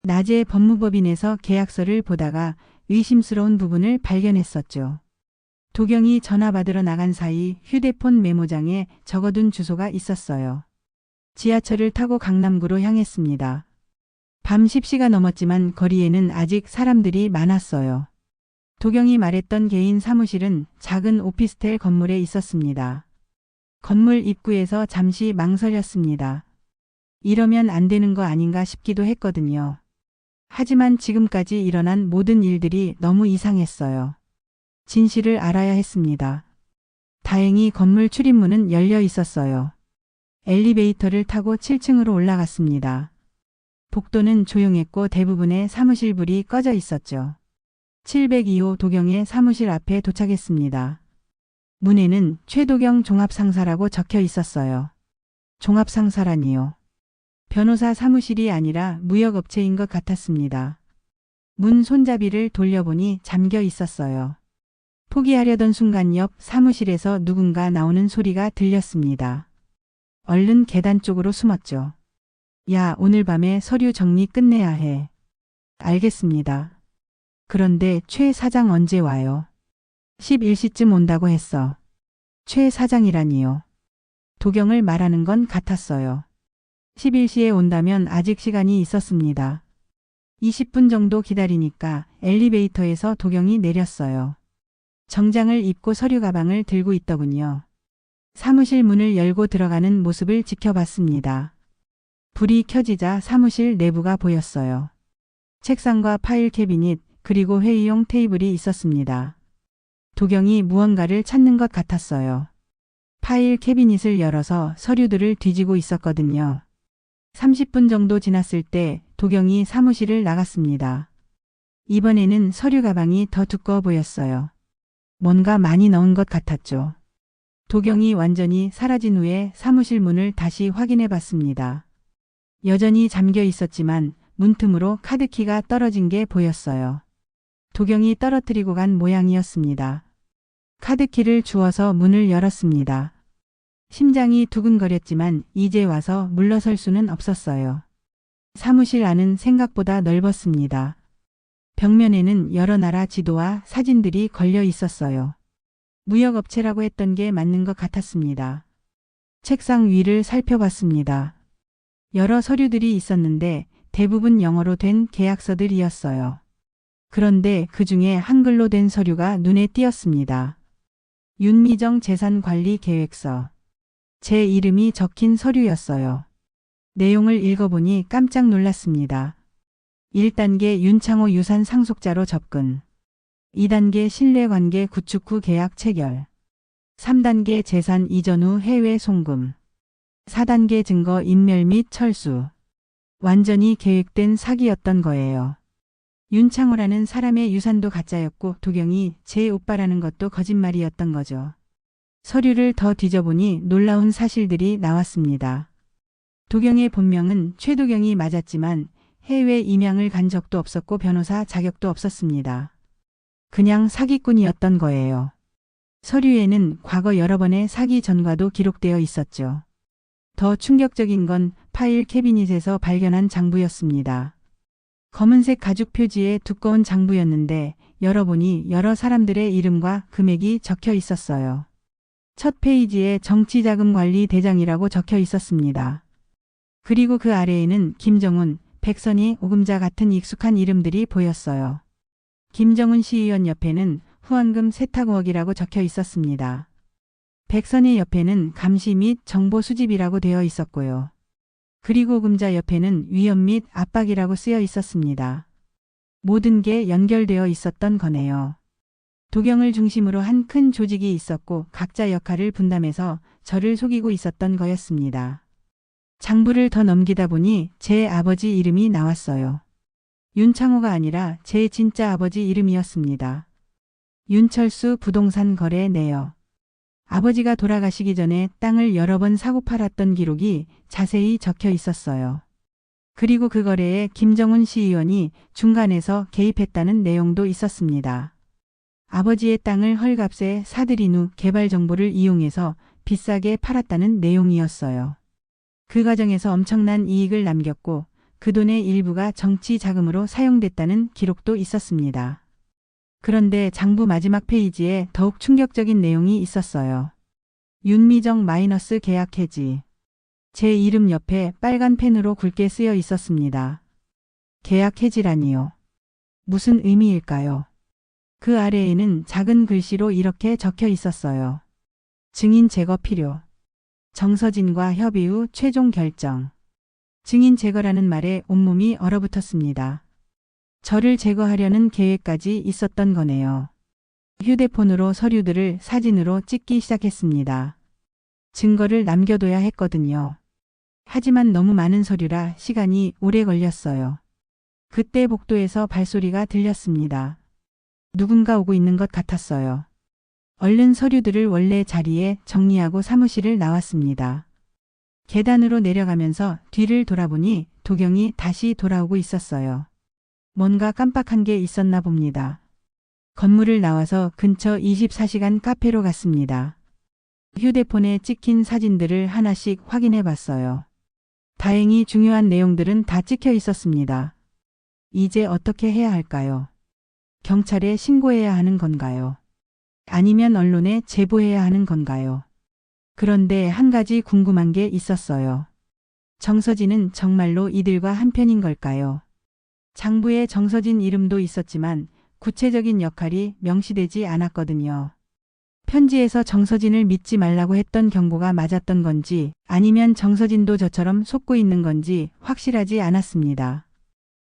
낮에 법무법인에서 계약서를 보다가 의심스러운 부분을 발견했었죠. 도경이 전화 받으러 나간 사이 휴대폰 메모장에 적어둔 주소가 있었어요. 지하철을 타고 강남구로 향했습니다. 밤 10시가 넘었지만 거리에는 아직 사람들이 많았어요. 도경이 말했던 개인 사무실은 작은 오피스텔 건물에 있었습니다. 건물 입구에서 잠시 망설였습니다. 이러면 안 되는 거 아닌가 싶기도 했거든요. 하지만 지금까지 일어난 모든 일들이 너무 이상했어요. 진실을 알아야 했습니다. 다행히 건물 출입문은 열려 있었어요. 엘리베이터를 타고 7층으로 올라갔습니다. 복도는 조용했고 대부분의 사무실 불이 꺼져 있었죠. 702호 도경의 사무실 앞에 도착했습니다. 문에는 최도경 종합상사라고 적혀 있었어요. 종합상사라니요. 변호사 사무실이 아니라 무역업체인 것 같았습니다. 문 손잡이를 돌려보니 잠겨 있었어요. 포기하려던 순간 옆 사무실에서 누군가 나오는 소리가 들렸습니다. 얼른 계단 쪽으로 숨었죠. 야, 오늘 밤에 서류 정리 끝내야 해. 알겠습니다. 그런데 최 사장 언제 와요? 11시쯤 온다고 했어. 최 사장이라니요. 도경을 말하는 건 같았어요. 11시에 온다면 아직 시간이 있었습니다. 20분 정도 기다리니까 엘리베이터에서 도경이 내렸어요. 정장을 입고 서류 가방을 들고 있더군요. 사무실 문을 열고 들어가는 모습을 지켜봤습니다. 불이 켜지자 사무실 내부가 보였어요. 책상과 파일 캐비닛 그리고 회의용 테이블이 있었습니다. 도경이 무언가를 찾는 것 같았어요. 파일 캐비닛을 열어서 서류들을 뒤지고 있었거든요. 30분 정도 지났을 때 도경이 사무실을 나갔습니다. 이번에는 서류 가방이 더 두꺼워 보였어요. 뭔가 많이 넣은 것 같았죠. 도경이 완전히 사라진 후에 사무실 문을 다시 확인해 봤습니다. 여전히 잠겨 있었지만 문틈으로 카드키가 떨어진 게 보였어요. 도경이 떨어뜨리고 간 모양이었습니다. 카드키를 주워서 문을 열었습니다. 심장이 두근거렸지만 이제 와서 물러설 수는 없었어요. 사무실 안은 생각보다 넓었습니다. 벽면에는 여러 나라 지도와 사진들이 걸려 있었어요. 무역업체라고 했던 게 맞는 것 같았습니다. 책상 위를 살펴봤습니다. 여러 서류들이 있었는데 대부분 영어로 된 계약서들이었어요. 그런데 그 중에 한글로 된 서류가 눈에 띄었습니다. 윤미정 재산관리계획서. 제 이름이 적힌 서류였어요. 내용을 읽어보니 깜짝 놀랐습니다. 1단계 윤창호 유산 상속자로 접근. 2단계 신뢰관계 구축 후 계약 체결. 3단계 재산 이전 후 해외 송금. 4단계 증거 인멸 및 철수. 완전히 계획된 사기였던 거예요. 윤창호라는 사람의 유산도 가짜였고 도경이 제 오빠라는 것도 거짓말이었던 거죠. 서류를 더 뒤져보니 놀라운 사실들이 나왔습니다. 도경의 본명은 최도경이 맞았지만 해외 임양을 간 적도 없었고 변호사 자격도 없었습니다. 그냥 사기꾼이었던 거예요. 서류에는 과거 여러 번의 사기 전과도 기록되어 있었죠. 더 충격적인 건 파일 캐비닛에서 발견한 장부였습니다. 검은색 가죽 표지의 두꺼운 장부였는데 열어보니 여러 사람들의 이름과 금액이 적혀 있었어요. 첫 페이지에 정치자금관리대장이라고 적혀 있었습니다. 그리고 그 아래에는 김정훈, 백선희, 오금자 같은 익숙한 이름들이 보였어요. 김정훈 시의원 옆에는 후원금 세탁억이라고 적혀 있었습니다. 백선희 옆에는 감시 및 정보 수집이라고 되어 있었고요. 그리고 오금자 옆에는 위험 및 압박이라고 쓰여 있었습니다. 모든 게 연결되어 있었던 거네요. 도경을 중심으로 한 큰 조직이 있었고 각자 역할을 분담해서 저를 속이고 있었던 거였습니다. 장부를 더 넘기다 보니 제 아버지 이름이 나왔어요. 윤창호가 아니라 제 진짜 아버지 이름이었습니다. 윤철수 부동산 거래 내역. 아버지가 돌아가시기 전에 땅을 여러 번 사고 팔았던 기록이 자세히 적혀 있었어요. 그리고 그 거래에 김정은 시의원이 중간에서 개입했다는 내용도 있었습니다. 아버지의 땅을 헐값에 사들인 후 개발 정보를 이용해서 비싸게 팔았다는 내용이었어요. 그 과정에서 엄청난 이익을 남겼고 그 돈의 일부가 정치 자금으로 사용됐다는 기록도 있었습니다. 그런데 장부 마지막 페이지에 더욱 충격적인 내용이 있었어요. 윤미정 마이너스 계약 해지. 제 이름 옆에 빨간 펜으로 굵게 쓰여 있었습니다. 계약 해지라니요. 무슨 의미일까요? 그 아래에는 작은 글씨로 이렇게 적혀 있었어요. 증인 제거 필요. 정서진과 협의 후 최종 결정. 증인 제거라는 말에 온몸이 얼어붙었습니다. 저를 제거하려는 계획까지 있었던 거네요. 휴대폰으로 서류들을 사진으로 찍기 시작했습니다. 증거를 남겨둬야 했거든요. 하지만 너무 많은 서류라 시간이 오래 걸렸어요. 그때 복도에서 발소리가 들렸습니다. 누군가 오고 있는 것 같았어요. 얼른 서류들을 원래 자리에 정리하고 사무실을 나왔습니다. 계단으로 내려가면서 뒤를 돌아보니 도경이 다시 돌아오고 있었어요. 뭔가 깜빡한 게 있었나 봅니다. 건물을 나와서 근처 24시간 카페로 갔습니다. 휴대폰에 찍힌 사진들을 하나씩 확인해 봤어요. 다행히 중요한 내용들은 다 찍혀 있었습니다. 이제 어떻게 해야 할까요? 경찰에 신고해야 하는 건가요? 아니면 언론에 제보해야 하는 건가요? 그런데 한 가지 궁금한 게 있었어요. 정서진은 정말로 이들과 한편인 걸까요? 장부에 정서진 이름도 있었지만 구체적인 역할이 명시되지 않았거든요. 편지에서 정서진을 믿지 말라고 했던 경고가 맞았던 건지 아니면 정서진도 저처럼 속고 있는 건지 확실하지 않았습니다.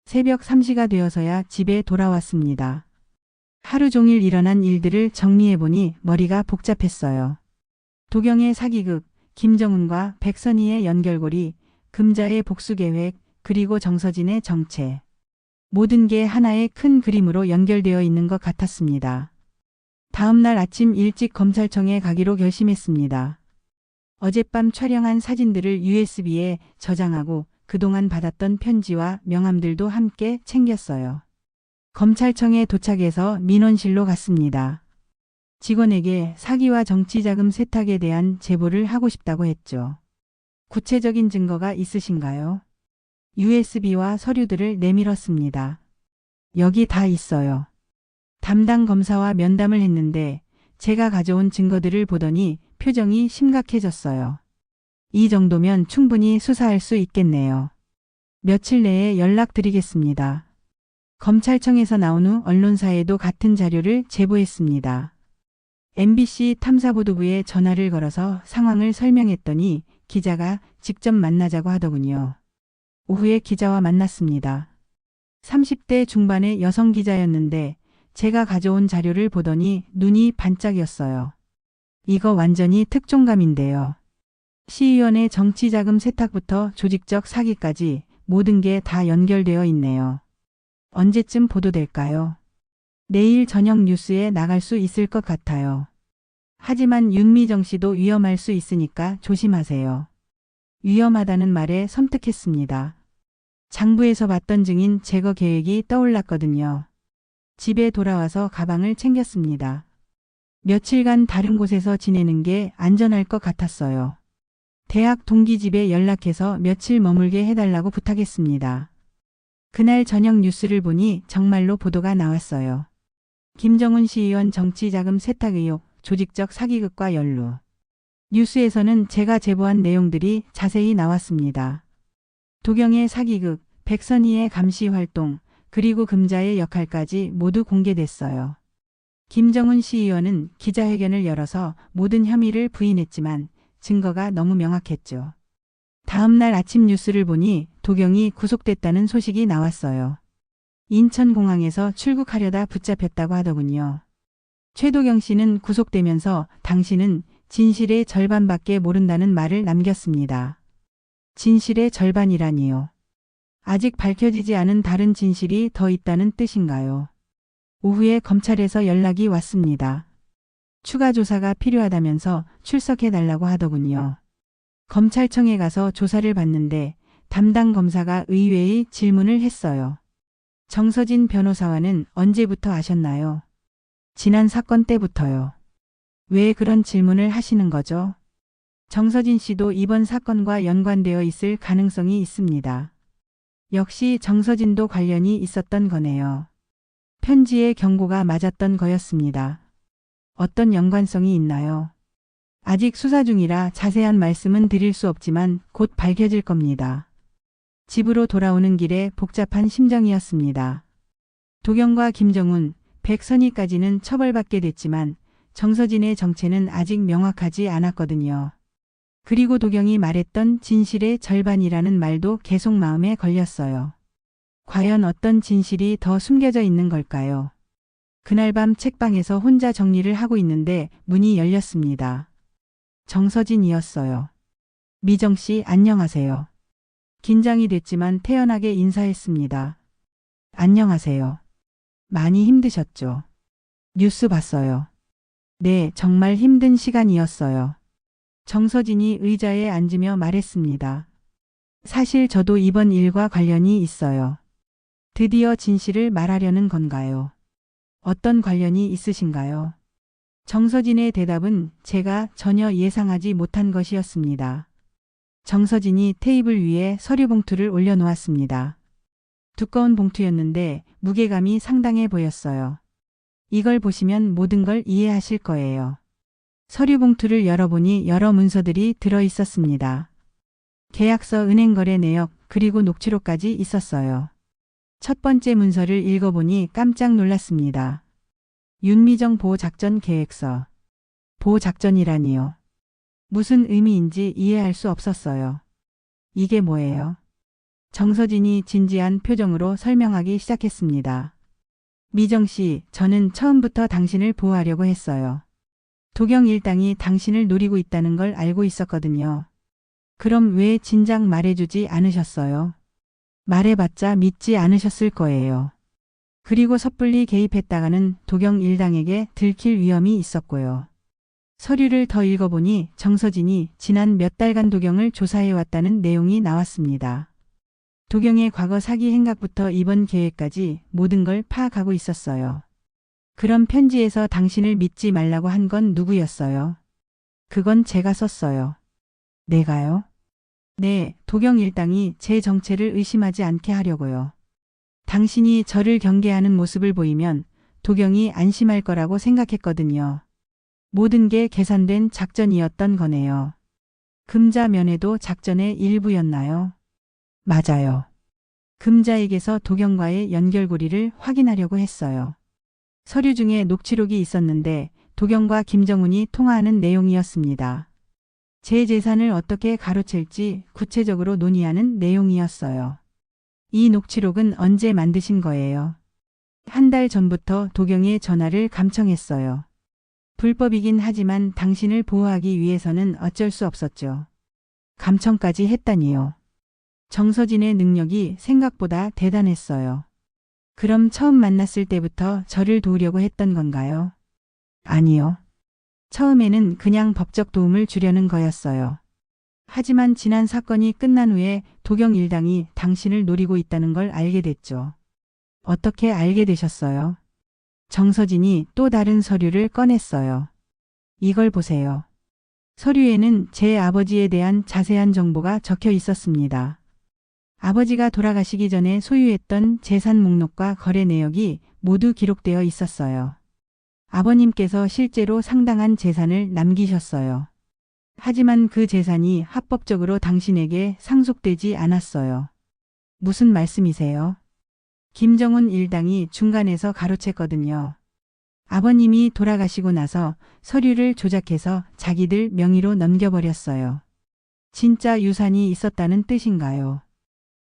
새벽 3시가 되어서야 집에 돌아왔습니다. 하루 종일 일어난 일들을 정리해보니 머리가 복잡했어요. 도경의 사기극, 김정은과 백선희의 연결고리, 금자의 복수계획, 그리고 정서진의 정체. 모든 게 하나의 큰 그림으로 연결되어 있는 것 같았습니다. 다음 날 아침 일찍 검찰청에 가기로 결심했습니다. 어젯밤 촬영한 사진들을 USB에 저장하고 그동안 받았던 편지와 명함들도 함께 챙겼어요. 검찰청에 도착해서 민원실로 갔습니다. 직원에게 사기와 정치자금 세탁에 대한 제보를 하고 싶다고 했죠. 구체적인 증거가 있으신가요? USB와 서류들을 내밀었습니다. 여기 다 있어요. 담당 검사와 면담을 했는데 제가 가져온 증거들을 보더니 표정이 심각해졌어요. 이 정도면 충분히 수사할 수 있겠네요. 며칠 내에 연락드리겠습니다. 검찰청에서 나온 후 언론사에도 같은 자료를 제보했습니다. MBC 탐사보도부에 전화를 걸어서 상황을 설명했더니 기자가 직접 만나자고 하더군요. 오후에 기자와 만났습니다. 30대 중반의 여성 기자였는데 제가 가져온 자료를 보더니 눈이 반짝였어요. 이거 완전히 특종감인데요. 시의원의 정치자금 세탁부터 조직적 사기까지 모든 게 다 연결되어 있네요. 언제쯤 보도될까요? 내일 저녁 뉴스에 나갈 수 있을 것 같아요. 하지만 윤미정 씨도 위험할 수 있으니까 조심하세요. 위험하다는 말에 섬뜩했습니다. 장부에서 봤던 증인 제거 계획이 떠올랐거든요. 집에 돌아와서 가방을 챙겼습니다. 며칠간 다른 곳에서 지내는 게 안전할 것 같았어요. 대학 동기 집에 연락해서 며칠 머물게 해달라고 부탁했습니다. 그날 저녁 뉴스를 보니 정말로 보도가 나왔어요. 김정은 시의원 정치자금 세탁 의혹, 조직적 사기극과 연루. 뉴스에서는 제가 제보한 내용들이 자세히 나왔습니다. 도경의 사기극, 백선희의 감시활동, 그리고 금자의 역할까지 모두 공개됐어요. 김정은 시의원은 기자회견을 열어서 모든 혐의를 부인했지만 증거가 너무 명확했죠. 다음 날 아침 뉴스를 보니 도경이 구속됐다는 소식이 나왔어요. 인천공항에서 출국하려다 붙잡혔다고 하더군요. 최도경 씨는 구속되면서 당신은 진실의 절반밖에 모른다는 말을 남겼습니다. 진실의 절반이라니요. 아직 밝혀지지 않은 다른 진실이 더 있다는 뜻인가요? 오후에 검찰에서 연락이 왔습니다. 추가 조사가 필요하다면서 출석해 달라고 하더군요. 검찰청에 가서 조사를 받는데 담당 검사가 의외의 질문을 했어요. 정서진 변호사와는 언제부터 아셨나요? 지난 사건 때부터요. 왜 그런 질문을 하시는 거죠? 정서진 씨도 이번 사건과 연관되어 있을 가능성이 있습니다. 역시 정서진도 관련이 있었던 거네요. 편지의 경고가 맞았던 거였습니다. 어떤 연관성이 있나요? 아직 수사 중이라 자세한 말씀은 드릴 수 없지만 곧 밝혀질 겁니다. 집으로 돌아오는 길에 복잡한 심정이었습니다. 도경과 김정훈, 백선희까지는 처벌받게 됐지만 정서진의 정체는 아직 명확하지 않았거든요. 그리고 도경이 말했던 진실의 절반이라는 말도 계속 마음에 걸렸어요. 과연 어떤 진실이 더 숨겨져 있는 걸까요? 그날 밤 책방에서 혼자 정리를 하고 있는데 문이 열렸습니다. 정서진이었어요. 미정 씨, 안녕하세요. 긴장이 됐지만 태연하게 인사했습니다. 안녕하세요. 많이 힘드셨죠? 뉴스 봤어요. 네, 정말 힘든 시간이었어요. 정서진이 의자에 앉으며 말했습니다. 사실 저도 이번 일과 관련이 있어요. 드디어 진실을 말하려는 건가요? 어떤 관련이 있으신가요? 정서진의 대답은 제가 전혀 예상하지 못한 것이었습니다. 정서진이 테이블 위에 서류 봉투를 올려놓았습니다. 두꺼운 봉투였는데 무게감이 상당해 보였어요. 이걸 보시면 모든 걸 이해하실 거예요. 서류 봉투를 열어보니 여러 문서들이 들어 있었습니다. 계약서, 은행 거래 내역, 그리고 녹취록까지 있었어요. 첫 번째 문서를 읽어보니 깜짝 놀랐습니다. 윤미정 보호작전 계획서. 보호작전이라니요. 무슨 의미인지 이해할 수 없었어요. 이게 뭐예요? 정서진이 진지한 표정으로 설명하기 시작했습니다. 미정 씨, 저는 처음부터 당신을 보호하려고 했어요. 도경 일당이 당신을 노리고 있다는 걸 알고 있었거든요. 그럼 왜 진작 말해주지 않으셨어요? 말해봤자 믿지 않으셨을 거예요. 그리고 섣불리 개입했다가는 도경 일당에게 들킬 위험이 있었고요. 서류를 더 읽어보니 정서진이 지난 몇 달간 도경을 조사해왔다는 내용이 나왔습니다. 도경의 과거 사기 행각부터 이번 계획까지 모든 걸 파악하고 있었어요. 그럼 편지에서 당신을 믿지 말라고 한 건 누구였어요? 그건 제가 썼어요. 내가요? 네, 도경 일당이 제 정체를 의심하지 않게 하려고요. 당신이 저를 경계하는 모습을 보이면 도경이 안심할 거라고 생각했거든요. 모든 게 계산된 작전이었던 거네요. 금자면회도 작전의 일부였나요? 맞아요. 금자에게서 도경과의 연결고리를 확인하려고 했어요. 서류 중에 녹취록이 있었는데 도경과 김정훈이 통화하는 내용이었습니다. 제 재산을 어떻게 가로챌지 구체적으로 논의하는 내용이었어요. 이 녹취록은 언제 만드신 거예요? 한 달 전부터 도경의 전화를 감청했어요. 불법이긴 하지만 당신을 보호하기 위해서는 어쩔 수 없었죠. 감청까지 했다니요. 정서진의 능력이 생각보다 대단했어요. 그럼 처음 만났을 때부터 저를 도우려고 했던 건가요? 아니요. 처음에는 그냥 법적 도움을 주려는 거였어요. 하지만 지난 사건이 끝난 후에 도경 일당이 당신을 노리고 있다는 걸 알게 됐죠. 어떻게 알게 되셨어요? 정서진이 또 다른 서류를 꺼냈어요. 이걸 보세요. 서류에는 제 아버지에 대한 자세한 정보가 적혀 있었습니다. 아버지가 돌아가시기 전에 소유했던 재산 목록과 거래 내역이 모두 기록되어 있었어요. 아버님께서 실제로 상당한 재산을 남기셨어요. 하지만 그 재산이 합법적으로 당신에게 상속되지 않았어요. 무슨 말씀이세요? 김정훈 일당이 중간에서 가로챘거든요. 아버님이 돌아가시고 나서 서류를 조작해서 자기들 명의로 넘겨버렸어요. 진짜 유산이 있었다는 뜻인가요?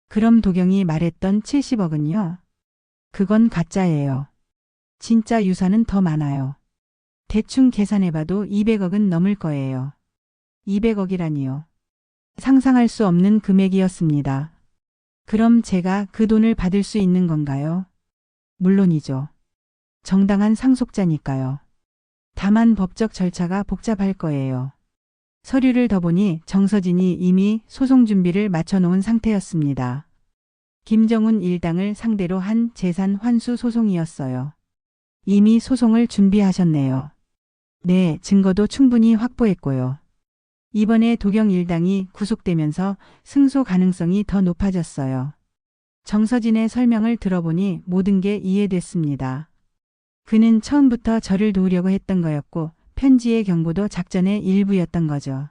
그럼 도경이 말했던 70억은요? 그건 가짜예요. 진짜 유산은 더 많아요. 대충 계산해봐도 200억은 넘을 거예요. 200억이라니요. 상상할 수 없는 금액이었습니다. 그럼 제가 그 돈을 받을 수 있는 건가요? 물론이죠. 정당한 상속자니까요. 다만 법적 절차가 복잡할 거예요. 서류를 더 보니 정서진이 이미 소송 준비를 마쳐놓은 상태였습니다. 김정은 일당을 상대로 한 재산 환수 소송이었어요. 이미 소송을 준비하셨네요. 네, 증거도 충분히 확보했고요. 이번에 도경 일당이 구속되면서 승소 가능성이 더 높아졌어요. 정서진의 설명을 들어보니 모든 게 이해됐습니다. 그는 처음부터 저를 도우려고 했던 거였고 편지의 경고도 작전의 일부였던 거죠.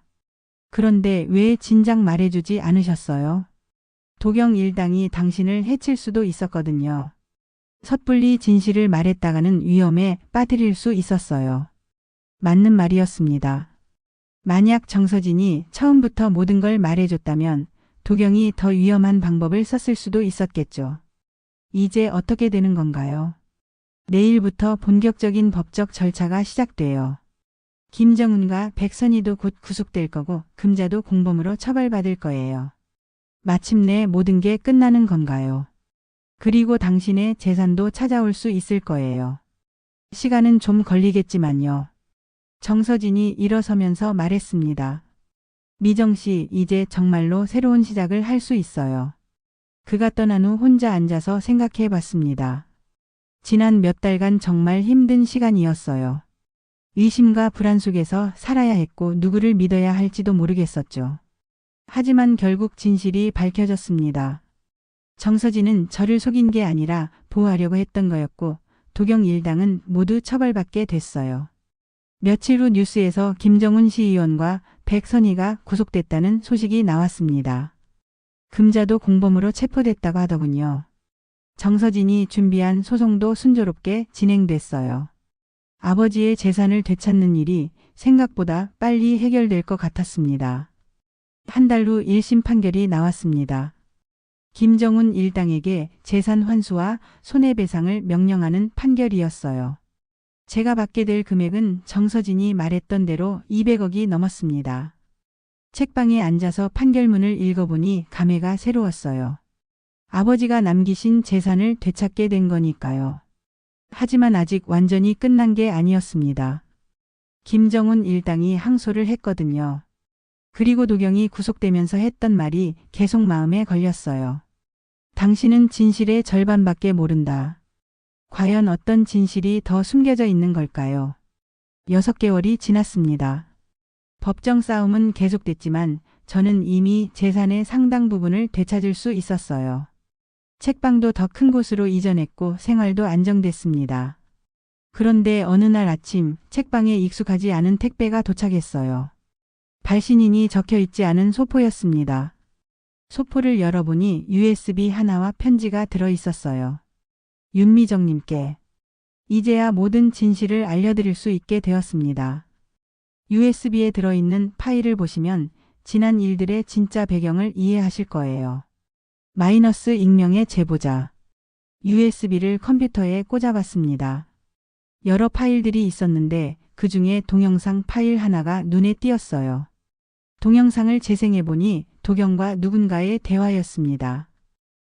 그런데 왜 진작 말해주지 않으셨어요? 도경 일당이 당신을 해칠 수도 있었거든요. 섣불리 진실을 말했다가는 위험에 빠뜨릴 수 있었어요. 맞는 말이었습니다. 만약 정서진이 처음부터 모든 걸 말해줬다면 도경이 더 위험한 방법을 썼을 수도 있었겠죠. 이제 어떻게 되는 건가요? 내일부터 본격적인 법적 절차가 시작돼요. 김정은과 백선희도 곧 구속될 거고 금자도 공범으로 처벌받을 거예요. 마침내 모든 게 끝나는 건가요? 그리고 당신의 재산도 찾아올 수 있을 거예요. 시간은 좀 걸리겠지만요. 정서진이 일어서면서 말했습니다. 미정 씨, 이제 정말로 새로운 시작을 할 수 있어요. 그가 떠난 후 혼자 앉아서 생각해 봤습니다. 지난 몇 달간 정말 힘든 시간이었어요. 의심과 불안 속에서 살아야 했고 누구를 믿어야 할지도 모르겠었죠. 하지만 결국 진실이 밝혀졌습니다. 정서진은 저를 속인 게 아니라 보호하려고 했던 거였고 도경 일당은 모두 처벌받게 됐어요. 며칠 후 뉴스에서 김정은 시의원과 백선희가 구속됐다는 소식이 나왔습니다. 금자도 공범으로 체포됐다고 하더군요. 정서진이 준비한 소송도 순조롭게 진행됐어요. 아버지의 재산을 되찾는 일이 생각보다 빨리 해결될 것 같았습니다. 한 달 후 1심 판결이 나왔습니다. 김정은 일당에게 재산 환수와 손해배상을 명령하는 판결이었어요. 제가 받게 될 금액은 정서진이 말했던 대로 200억이 넘었습니다. 책방에 앉아서 판결문을 읽어보니 감회가 새로웠어요. 아버지가 남기신 재산을 되찾게 된 거니까요. 하지만 아직 완전히 끝난 게 아니었습니다. 김정은 일당이 항소를 했거든요. 그리고 도경이 구속되면서 했던 말이 계속 마음에 걸렸어요. 당신은 진실의 절반밖에 모른다. 과연 어떤 진실이 더 숨겨져 있는 걸까요? 6개월이 지났습니다. 법정 싸움은 계속됐지만 저는 이미 재산의 상당 부분을 되찾을 수 있었어요. 책방도 더 큰 곳으로 이전했고 생활도 안정됐습니다. 그런데 어느 날 아침 책방에 익숙하지 않은 택배가 도착했어요. 발신인이 적혀 있지 않은 소포였습니다. 소포를 열어보니 USB 하나와 편지가 들어 있었어요. 윤미정님께. 이제야 모든 진실을 알려드릴 수 있게 되었습니다. USB에 들어있는 파일을 보시면 지난 일들의 진짜 배경을 이해하실 거예요. 마이너스 익명의 제보자. USB를 컴퓨터에 꽂아봤습니다. 여러 파일들이 있었는데 그 중에 동영상 파일 하나가 눈에 띄었어요. 동영상을 재생해보니 도경과 누군가의 대화였습니다.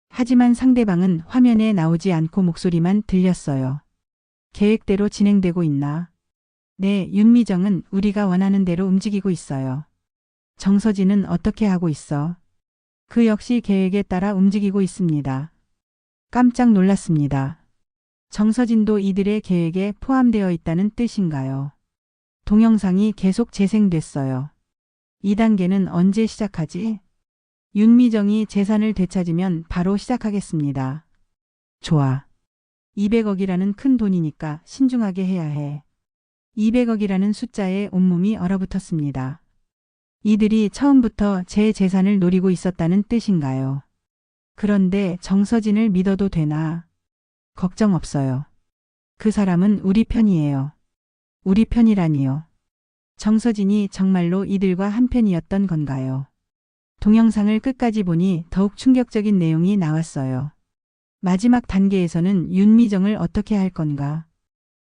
하지만 상대방은 화면에 나오지 않고 목소리만 들렸어요. 계획대로 진행되고 있나? 네, 윤미정은 우리가 원하는 대로 움직이고 있어요. 정서진은 어떻게 하고 있어? 그 역시 계획에 따라 움직이고 있습니다. 깜짝 놀랐습니다. 정서진도 이들의 계획에 포함되어 있다는 뜻인가요? 동영상이 계속 재생됐어요. 2단계는 언제 시작하지? 윤미정이 재산을 되찾으면 바로 시작하겠습니다. 좋아. 200억이라는 큰 돈이니까 신중하게 해야 해. 200억이라는 숫자에 온몸이 얼어붙었습니다. 이들이 처음부터 제 재산을 노리고 있었다는 뜻인가요? 그런데 정서진을 믿어도 되나? 걱정 없어요. 그 사람은 우리 편이에요. 우리 편이라니요. 정서진이 정말로 이들과 한편이었던 건가요? 동영상을 끝까지 보니 더욱 충격적인 내용이 나왔어요. 마지막 단계에서는 윤미정을 어떻게 할 건가?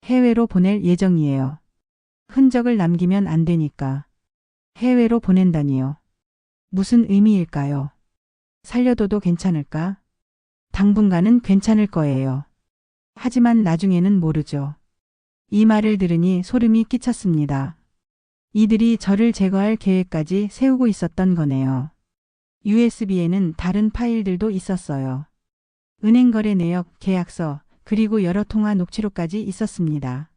해외로 보낼 예정이에요. 흔적을 남기면 안 되니까. 해외로 보낸다니요. 무슨 의미일까요? 살려둬도 괜찮을까? 당분간은 괜찮을 거예요. 하지만 나중에는 모르죠. 이 말을 들으니 소름이 끼쳤습니다. 이들이 저를 제거할 계획까지 세우고 있었던 거네요. USB에는 다른 파일들도 있었어요. 은행 거래 내역, 계약서, 그리고 여러 통화 녹취록까지 있었습니다.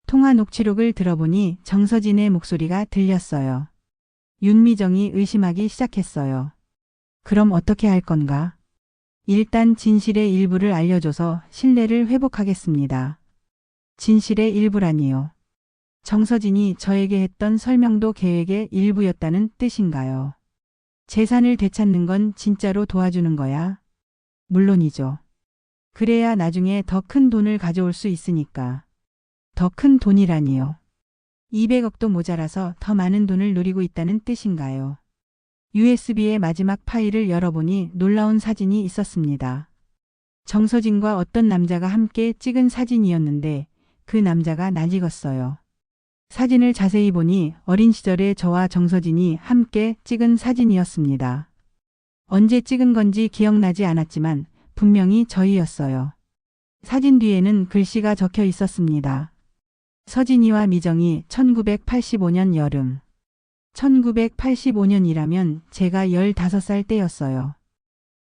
통화 녹취록을 들어보니 정서진의 목소리가 들렸어요. 윤미정이 의심하기 시작했어요. 그럼 어떻게 할 건가? 일단 진실의 일부를 알려줘서 신뢰를 회복하겠습니다. 진실의 일부라니요. 정서진이 저에게 했던 설명도 계획의 일부였다는 뜻인가요? 재산을 되찾는 건 진짜로 도와주는 거야? 물론이죠. 그래야 나중에 더 큰 돈을 가져올 수 있으니까. 더 큰 돈이라니요. 200억도 모자라서 더 많은 돈을 노리고 있다는 뜻인가요? USB의 마지막 파일을 열어보니 놀라운 사진이 있었습니다. 정서진과 어떤 남자가 함께 찍은 사진이었는데 그 남자가 낯익었어요. 사진을 자세히 보니 어린 시절의 저와 정서진이 함께 찍은 사진이었습니다. 언제 찍은 건지 기억나지 않았지만 분명히 저희였어요. 사진 뒤에는 글씨가 적혀 있었습니다. 서진이와 미정이 1985년 여름. 1985년이라면 제가 15살 때였어요.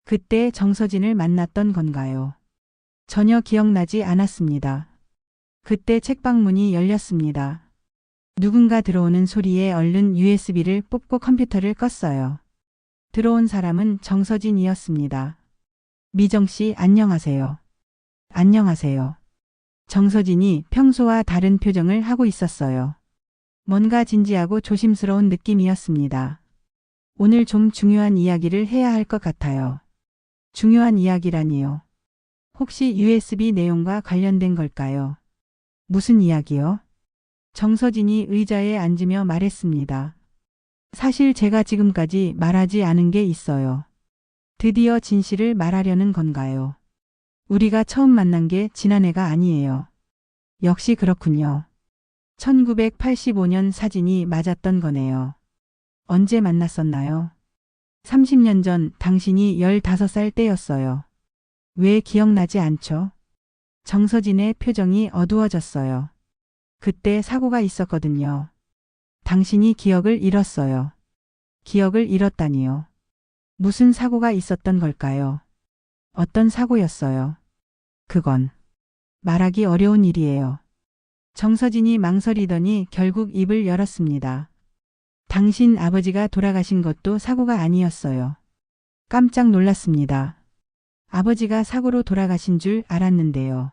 그때 정서진을 만났던 건가요? 전혀 기억나지 않았습니다. 그때 책방 문이 열렸습니다. 누군가 들어오는 소리에 얼른 USB를 뽑고 컴퓨터를 껐어요. 들어온 사람은 정서진이었습니다. 미정 씨, 안녕하세요. 안녕하세요. 정서진이 평소와 다른 표정을 하고 있었어요. 뭔가 진지하고 조심스러운 느낌이었습니다. 오늘 좀 중요한 이야기를 해야 할 것 같아요. 중요한 이야기라니요. 혹시 USB 내용과 관련된 걸까요? 무슨 이야기요? 정서진이 의자에 앉으며 말했습니다. 사실 제가 지금까지 말하지 않은 게 있어요. 드디어 진실을 말하려는 건가요? 우리가 처음 만난 게 지난해가 아니에요. 역시 그렇군요. 1985년 사진이 맞았던 거네요. 언제 만났었나요? 30년 전 당신이 15살 때였어요. 왜 기억나지 않죠? 정서진의 표정이 어두워졌어요. 그때 사고가 있었거든요. 당신이 기억을 잃었어요. 기억을 잃었다니요. 무슨 사고가 있었던 걸까요? 어떤 사고였어요? 그건 말하기 어려운 일이에요. 정서진이 망설이더니 결국 입을 열었습니다. 당신 아버지가 돌아가신 것도 사고가 아니었어요. 깜짝 놀랐습니다. 아버지가 사고로 돌아가신 줄 알았는데요.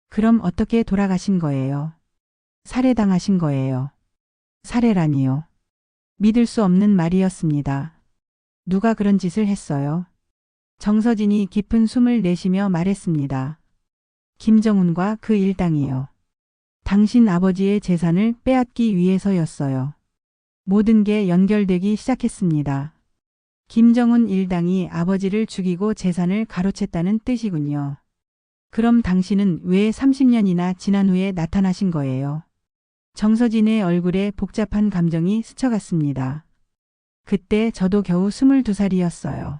그럼 어떻게 돌아가신 거예요? 살해당하신 거예요. 살해라니요. 믿을 수 없는 말이었습니다. 누가 그런 짓을 했어요? 정서진이 깊은 숨을 내쉬며 말했습니다. 김정훈과 그 일당이요. 당신 아버지의 재산을 빼앗기 위해서였어요. 모든 게 연결되기 시작했습니다. 김정훈 일당이 아버지를 죽이고 재산을 가로챘다는 뜻이군요. 그럼 당신은 왜 30년이나 지난 후에 나타나신 거예요? 정서진의 얼굴에 복잡한 감정이 스쳐갔습니다. 그때 저도 겨우 22살이었어요.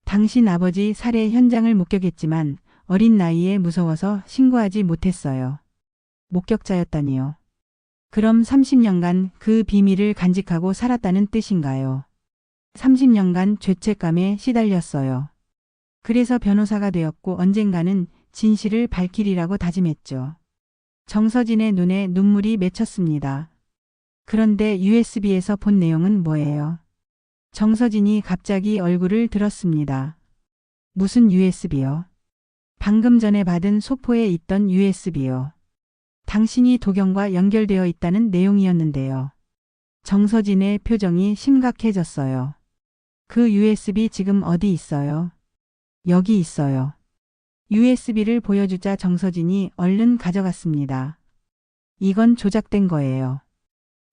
당신 아버지 살해 현장을 목격했지만 어린 나이에 무서워서 신고하지 못했어요. 목격자였다니요. 그럼 30년간 그 비밀을 간직하고 살았다는 뜻인가요? 30년간 죄책감에 시달렸어요. 그래서 변호사가 되었고 언젠가는 진실을 밝히리라고 다짐했죠. 정서진의 눈에 눈물이 맺혔습니다. 그런데 USB에서 본 내용은 뭐예요? 정서진이 갑자기 얼굴을 들었습니다. 무슨 USB요? 방금 전에 받은 소포에 있던 USB요. 당신이 도경과 연결되어 있다는 내용이었는데요. 정서진의 표정이 심각해졌어요. 그 USB 지금 어디 있어요? 여기 있어요. USB를 보여주자 정서진이 얼른 가져갔습니다. 이건 조작된 거예요.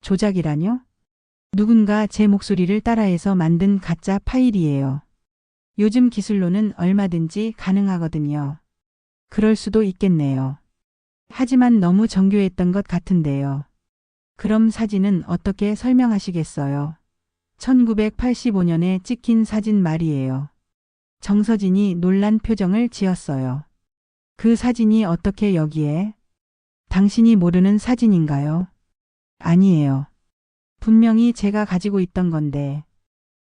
조작이라뇨? 누군가 제 목소리를 따라해서 만든 가짜 파일이에요. 요즘 기술로는 얼마든지 가능하거든요. 그럴 수도 있겠네요. 하지만 너무 정교했던 것 같은데요. 그럼 사진은 어떻게 설명하시겠어요? 1985년에 찍힌 사진 말이에요. 정서진이 놀란 표정을 지었어요. 그 사진이 어떻게 여기에? 당신이 모르는 사진인가요? 아니에요. 분명히 제가 가지고 있던 건데.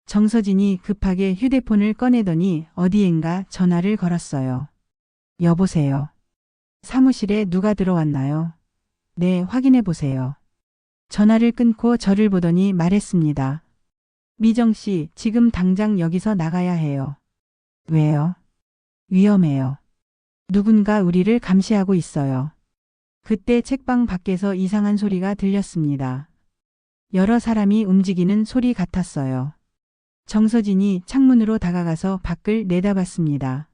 정서진이 급하게 휴대폰을 꺼내더니 어디엔가 전화를 걸었어요. 여보세요. 사무실에 누가 들어왔나요? 네, 확인해 보세요. 전화를 끊고 저를 보더니 말했습니다. 미정 씨, 지금 당장 여기서 나가야 해요. 왜요? 위험해요. 누군가 우리를 감시하고 있어요. 그때 책방 밖에서 이상한 소리가 들렸습니다. 여러 사람이 움직이는 소리 같았어요. 정서진이 창문으로 다가가서 밖을 내다봤습니다.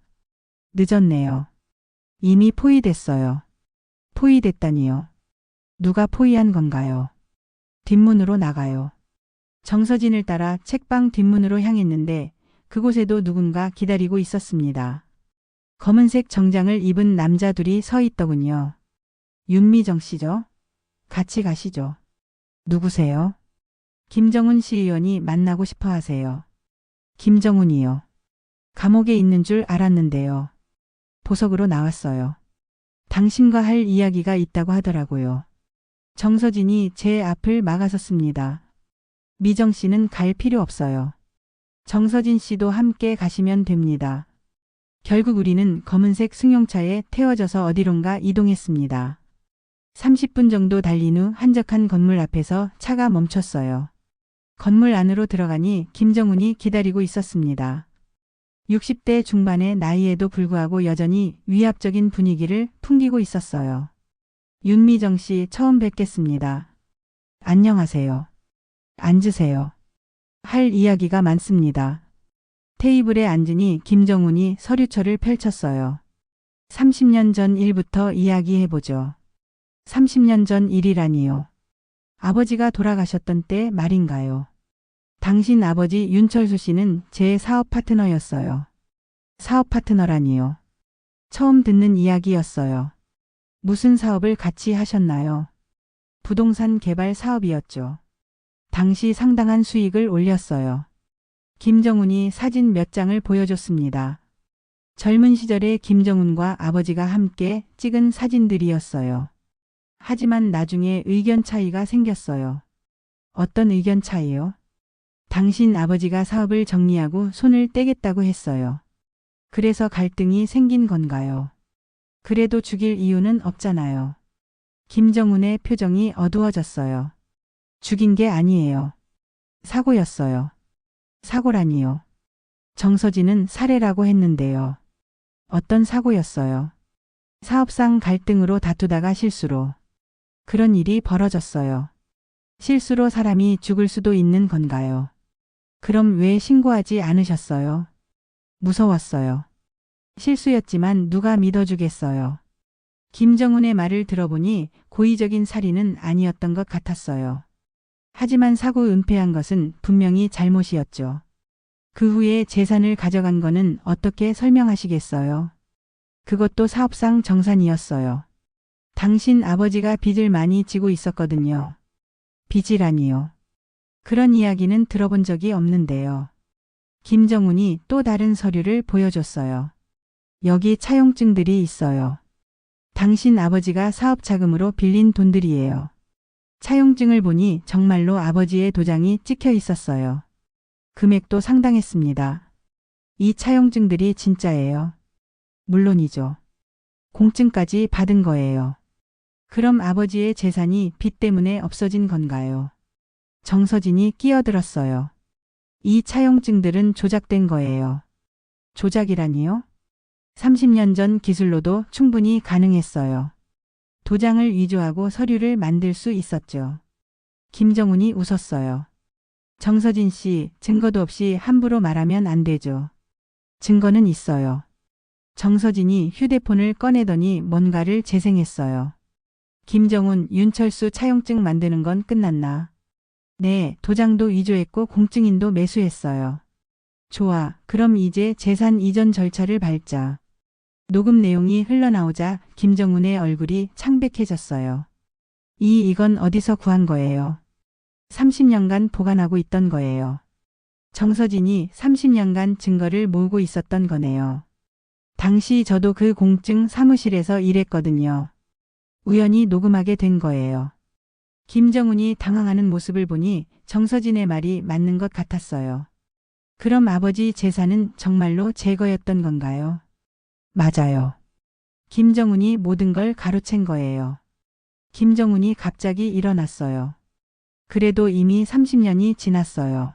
늦었네요. 이미 포위됐어요. 포위됐다니요. 누가 포위한 건가요? 뒷문으로 나가요. 정서진을 따라 책방 뒷문으로 향했는데 그곳에도 누군가 기다리고 있었습니다. 검은색 정장을 입은 남자 둘이 서 있더군요. 윤미정 씨죠? 같이 가시죠. 누구세요? 김정훈 시의원이 만나고 싶어 하세요. 김정훈이요. 감옥에 있는 줄 알았는데요. 보석으로 나왔어요. 당신과 할 이야기가 있다고 하더라고요. 정서진이 제 앞을 막아섰습니다. 미정 씨는 갈 필요 없어요. 정서진 씨도 함께 가시면 됩니다. 결국 우리는 검은색 승용차에 태워져서 어디론가 이동했습니다. 30분 정도 달린 후 한적한 건물 앞에서 차가 멈췄어요. 건물 안으로 들어가니 김정훈이 기다리고 있었습니다. 60대 중반의 나이에도 불구하고 여전히 위압적인 분위기를 풍기고 있었어요. 윤미정 씨 처음 뵙겠습니다. 안녕하세요. 앉으세요. 할 이야기가 많습니다. 테이블에 앉으니 김정훈이 서류철을 펼쳤어요. 30년 전 일부터 이야기해보죠. 30년 전 일이라니요. 아버지가 돌아가셨던 때 말인가요? 당신 아버지 윤철수 씨는 제 사업 파트너였어요. 사업 파트너라니요. 처음 듣는 이야기였어요. 무슨 사업을 같이 하셨나요? 부동산 개발 사업이었죠. 당시 상당한 수익을 올렸어요. 김정훈이 사진 몇 장을 보여줬습니다. 젊은 시절에 김정훈과 아버지가 함께 찍은 사진들이었어요. 하지만 나중에 의견 차이가 생겼어요. 어떤 의견 차이요? 당신 아버지가 사업을 정리하고 손을 떼겠다고 했어요. 그래서 갈등이 생긴 건가요? 그래도 죽일 이유는 없잖아요. 김정훈의 표정이 어두워졌어요. 죽인 게 아니에요. 사고였어요. 사고라니요. 정서진은 살해라고 했는데요. 어떤 사고였어요? 사업상 갈등으로 다투다가 실수로. 그런 일이 벌어졌어요. 실수로 사람이 죽을 수도 있는 건가요? 그럼 왜 신고하지 않으셨어요? 무서웠어요. 실수였지만 누가 믿어주겠어요. 김정훈의 말을 들어보니 고의적인 살인은 아니었던 것 같았어요. 하지만 사고 은폐한 것은 분명히 잘못이었죠. 그 후에 재산을 가져간 거는 어떻게 설명하시겠어요? 그것도 사업상 정산이었어요. 당신 아버지가 빚을 많이 지고 있었거든요. 빚이라니요. 그런 이야기는 들어본 적이 없는데요. 김정훈이 또 다른 서류를 보여줬어요. 여기 차용증들이 있어요. 당신 아버지가 사업 자금으로 빌린 돈들이에요. 차용증을 보니 정말로 아버지의 도장이 찍혀 있었어요. 금액도 상당했습니다. 이 차용증들이 진짜예요. 물론이죠. 공증까지 받은 거예요. 그럼 아버지의 재산이 빚 때문에 없어진 건가요? 정서진이 끼어들었어요. 이 차용증들은 조작된 거예요. 조작이라니요? 30년 전 기술로도 충분히 가능했어요. 도장을 위조하고 서류를 만들 수 있었죠. 김정훈이 웃었어요. 정서진 씨, 증거도 없이 함부로 말하면 안 되죠. 증거는 있어요. 정서진이 휴대폰을 꺼내더니 뭔가를 재생했어요. 김정훈, 윤철수 차용증 만드는 건 끝났나? 네, 도장도 위조했고 공증인도 매수했어요. 좋아, 그럼 이제 재산 이전 절차를 밟자. 녹음 내용이 흘러나오자 김정훈의 얼굴이 창백해졌어요. 이건 어디서 구한 거예요? 30년간 보관하고 있던 거예요. 정서진이 30년간 증거를 모으고 있었던 거네요. 당시 저도 그 공증 사무실에서 일했거든요. 우연히 녹음하게 된 거예요. 김정훈이 당황하는 모습을 보니 정서진의 말이 맞는 것 같았어요. 그럼 아버지 재산은 정말로 제 거였던 건가요? 맞아요. 김정훈이 모든 걸 가로챈 거예요. 김정훈이 갑자기 일어났어요. 그래도 이미 30년이 지났어요.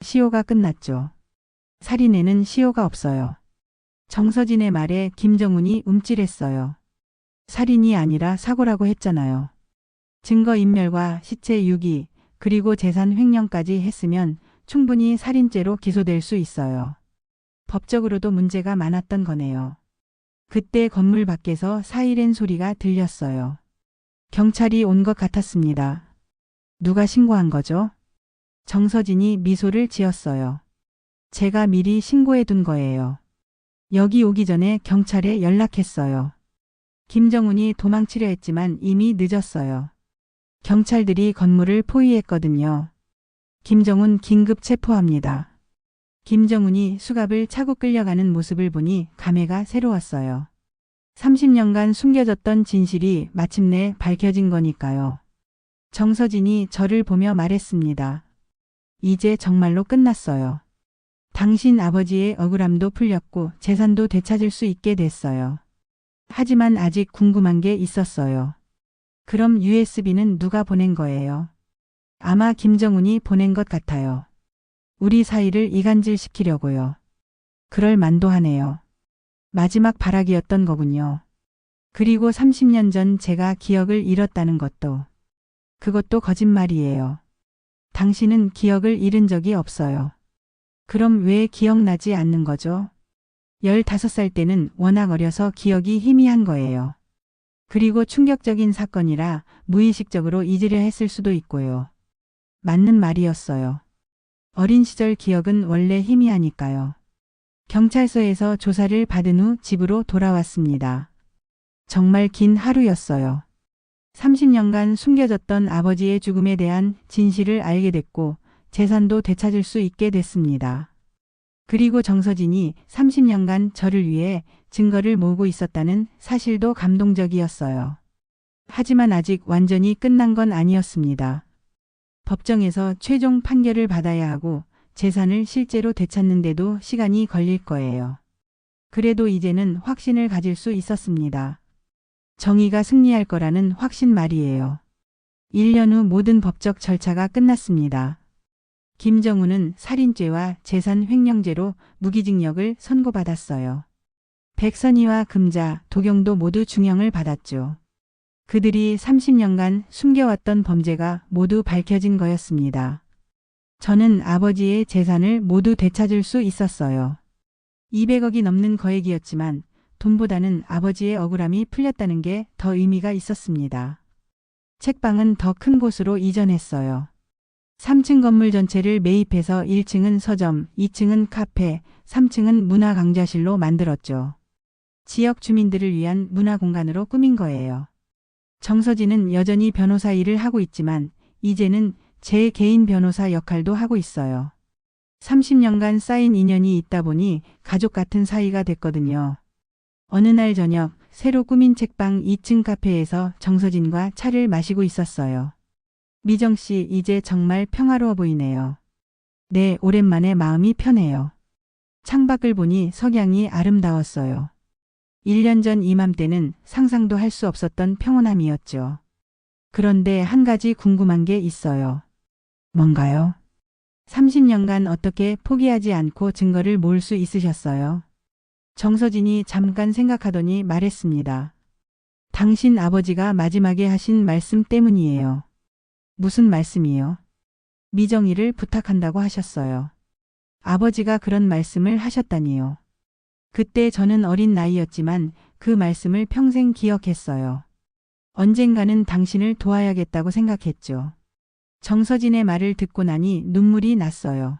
시효가 끝났죠. 살인에는 시효가 없어요. 정서진의 말에 김정훈이 움찔했어요. 살인이 아니라 사고라고 했잖아요. 증거인멸과 시체 유기, 그리고 재산 횡령까지 했으면 충분히 살인죄로 기소될 수 있어요. 법적으로도 문제가 많았던 거네요. 그때 건물 밖에서 사이렌 소리가 들렸어요. 경찰이 온 것 같았습니다. 누가 신고한 거죠? 정서진이 미소를 지었어요. 제가 미리 신고해 둔 거예요. 여기 오기 전에 경찰에 연락했어요. 김정훈이 도망치려 했지만 이미 늦었어요. 경찰들이 건물을 포위했거든요. 김정훈 긴급 체포합니다. 김정훈이 수갑을 차고 끌려가는 모습을 보니 감회가 새로웠어요. 30년간 숨겨졌던 진실이 마침내 밝혀진 거니까요. 정서진이 저를 보며 말했습니다. 이제 정말로 끝났어요. 당신 아버지의 억울함도 풀렸고 재산도 되찾을 수 있게 됐어요. 하지만 아직 궁금한 게 있었어요. 그럼 USB는 누가 보낸 거예요? 아마 김정훈이 보낸 것 같아요. 우리 사이를 이간질시키려고요. 그럴 만도 하네요. 마지막 발악이었던 거군요. 그리고 30년 전 제가 기억을 잃었다는 것도. 그것도 거짓말이에요. 당신은 기억을 잃은 적이 없어요. 그럼 왜 기억나지 않는 거죠? 15살 때는 워낙 어려서 기억이 희미한 거예요. 그리고 충격적인 사건이라 무의식적으로 잊으려 했을 수도 있고요. 맞는 말이었어요. 어린 시절 기억은 원래 희미하니까요. 경찰서에서 조사를 받은 후 집으로 돌아왔습니다. 정말 긴 하루였어요. 30년간 숨겨졌던 아버지의 죽음에 대한 진실을 알게 됐고 재산도 되찾을 수 있게 됐습니다. 그리고 정서진이 30년간 저를 위해 증거를 모으고 있었다는 사실도 감동적이었어요. 하지만 아직 완전히 끝난 건 아니었습니다. 법정에서 최종 판결을 받아야 하고 재산을 실제로 되찾는데도 시간이 걸릴 거예요. 그래도 이제는 확신을 가질 수 있었습니다. 정의가 승리할 거라는 확신 말이에요. 1년 후 모든 법적 절차가 끝났습니다. 김정훈은 살인죄와 재산 횡령죄로 무기징역을 선고받았어요. 백선희와 금자, 도경도 모두 중형을 받았죠. 그들이 30년간 숨겨왔던 범죄가 모두 밝혀진 거였습니다. 저는 아버지의 재산을 모두 되찾을 수 있었어요. 200억이 넘는 거액이었지만 돈보다는 아버지의 억울함이 풀렸다는 게 더 의미가 있었습니다. 책방은 더 큰 곳으로 이전했어요. 3층 건물 전체를 매입해서 1층은 서점, 2층은 카페, 3층은 문화 강좌실로 만들었죠. 지역 주민들을 위한 문화 공간으로 꾸민 거예요. 정서진은 여전히 변호사 일을 하고 있지만 이제는 제 개인 변호사 역할도 하고 있어요. 30년간 쌓인 인연이 있다 보니 가족 같은 사이가 됐거든요. 어느 날 저녁 새로 꾸민 책방 2층 카페에서 정서진과 차를 마시고 있었어요. 미정 씨, 이제 정말 평화로워 보이네요. 네, 오랜만에 마음이 편해요. 창밖을 보니 석양이 아름다웠어요. 1년 전 이맘때는 상상도 할 수 없었던 평온함이었죠. 그런데 한 가지 궁금한 게 있어요. 뭔가요? 30년간 어떻게 포기하지 않고 증거를 모을 수 있으셨어요? 정서진이 잠깐 생각하더니 말했습니다. 당신 아버지가 마지막에 하신 말씀 때문이에요. 무슨 말씀이요? 미정이를 부탁한다고 하셨어요. 아버지가 그런 말씀을 하셨다니요. 그때 저는 어린 나이였지만 그 말씀을 평생 기억했어요. 언젠가는 당신을 도와야겠다고 생각했죠. 정서진의 말을 듣고 나니 눈물이 났어요.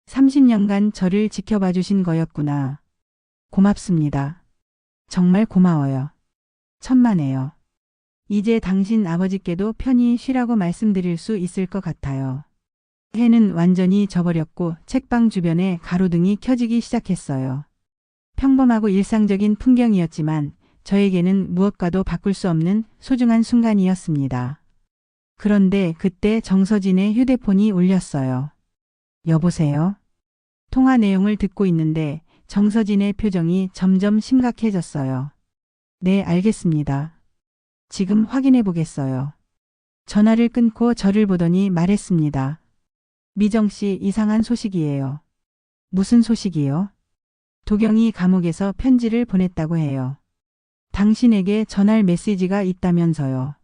30년간 저를 지켜봐 주신 거였구나. 고맙습니다. 정말 고마워요. 천만에요. 이제 당신 아버지께도 편히 쉬라고 말씀드릴 수 있을 것 같아요. 해는 완전히 져버렸고 책방 주변에 가로등이 켜지기 시작했어요. 평범하고 일상적인 풍경이었지만 저에게는 무엇과도 바꿀 수 없는 소중한 순간이었습니다. 그런데 그때 정서진의 휴대폰이 울렸어요. 여보세요? 통화 내용을 듣고 있는데 정서진의 표정이 점점 심각해졌어요. 네, 알겠습니다. 지금 확인해 보겠어요. 전화를 끊고 저를 보더니 말했습니다. 미정 씨, 이상한 소식이에요. 무슨 소식이요? 도경이 감옥에서 편지를 보냈다고 해요. 당신에게 전할 메시지가 있다면서요.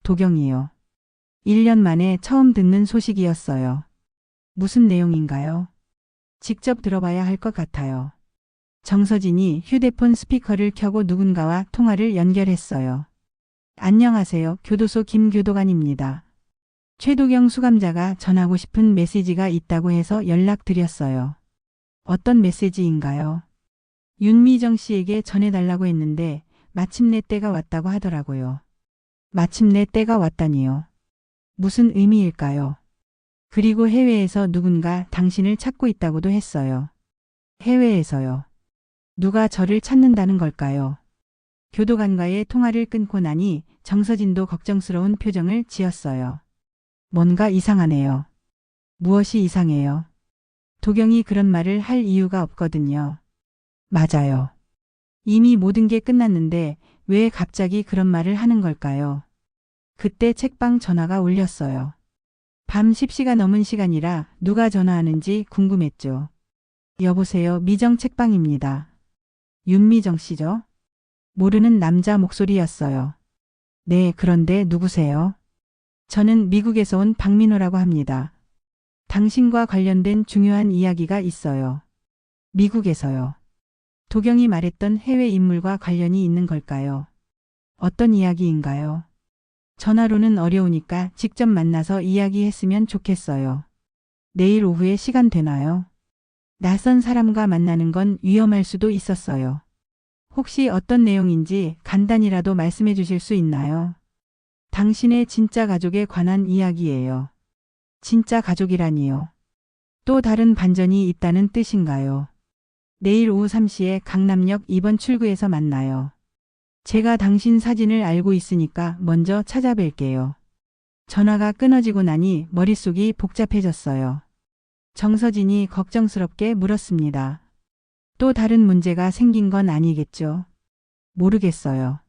도경이요. 1년 만에 처음 듣는 소식이었어요. 무슨 내용인가요? 직접 들어봐야 할 것 같아요. 정서진이 휴대폰 스피커를 켜고 누군가와 통화를 연결했어요. 안녕하세요. 교도소 김교도관입니다. 최도경 수감자가 전하고 싶은 메시지가 있다고 해서 연락드렸어요. 어떤 메시지인가요? 윤미정 씨에게 전해달라고 했는데 마침내 때가 왔다고 하더라고요. 마침내 때가 왔다니요. 무슨 의미일까요? 그리고 해외에서 누군가 당신을 찾고 있다고도 했어요. 해외에서요. 누가 저를 찾는다는 걸까요? 교도관과의 통화를 끊고 나니 정서진도 걱정스러운 표정을 지었어요. 뭔가 이상하네요. 무엇이 이상해요? 도경이 그런 말을 할 이유가 없거든요. 맞아요. 이미 모든 게 끝났는데 왜 갑자기 그런 말을 하는 걸까요? 그때 책방 전화가 울렸어요. 밤 10시가 넘은 시간이라 누가 전화하는지 궁금했죠. 여보세요, 미정 책방입니다. 윤미정 씨죠? 모르는 남자 목소리였어요. 네, 그런데 누구세요? 저는 미국에서 온 박민호라고 합니다. 당신과 관련된 중요한 이야기가 있어요. 미국에서요. 도경이 말했던 해외 인물과 관련이 있는 걸까요? 어떤 이야기인가요? 전화로는 어려우니까 직접 만나서 이야기했으면 좋겠어요. 내일 오후에 시간 되나요? 낯선 사람과 만나는 건 위험할 수도 있었어요. 혹시 어떤 내용인지 간단히라도 말씀해 주실 수 있나요? 당신의 진짜 가족에 관한 이야기예요. 진짜 가족이라니요. 또 다른 반전이 있다는 뜻인가요? 내일 오후 3시에 강남역 2번 출구에서 만나요. 제가 당신 사진을 알고 있으니까 먼저 찾아뵐게요. 전화가 끊어지고 나니 머릿속이 복잡해졌어요. 정서진이 걱정스럽게 물었습니다. 또 다른 문제가 생긴 건 아니겠죠? 모르겠어요.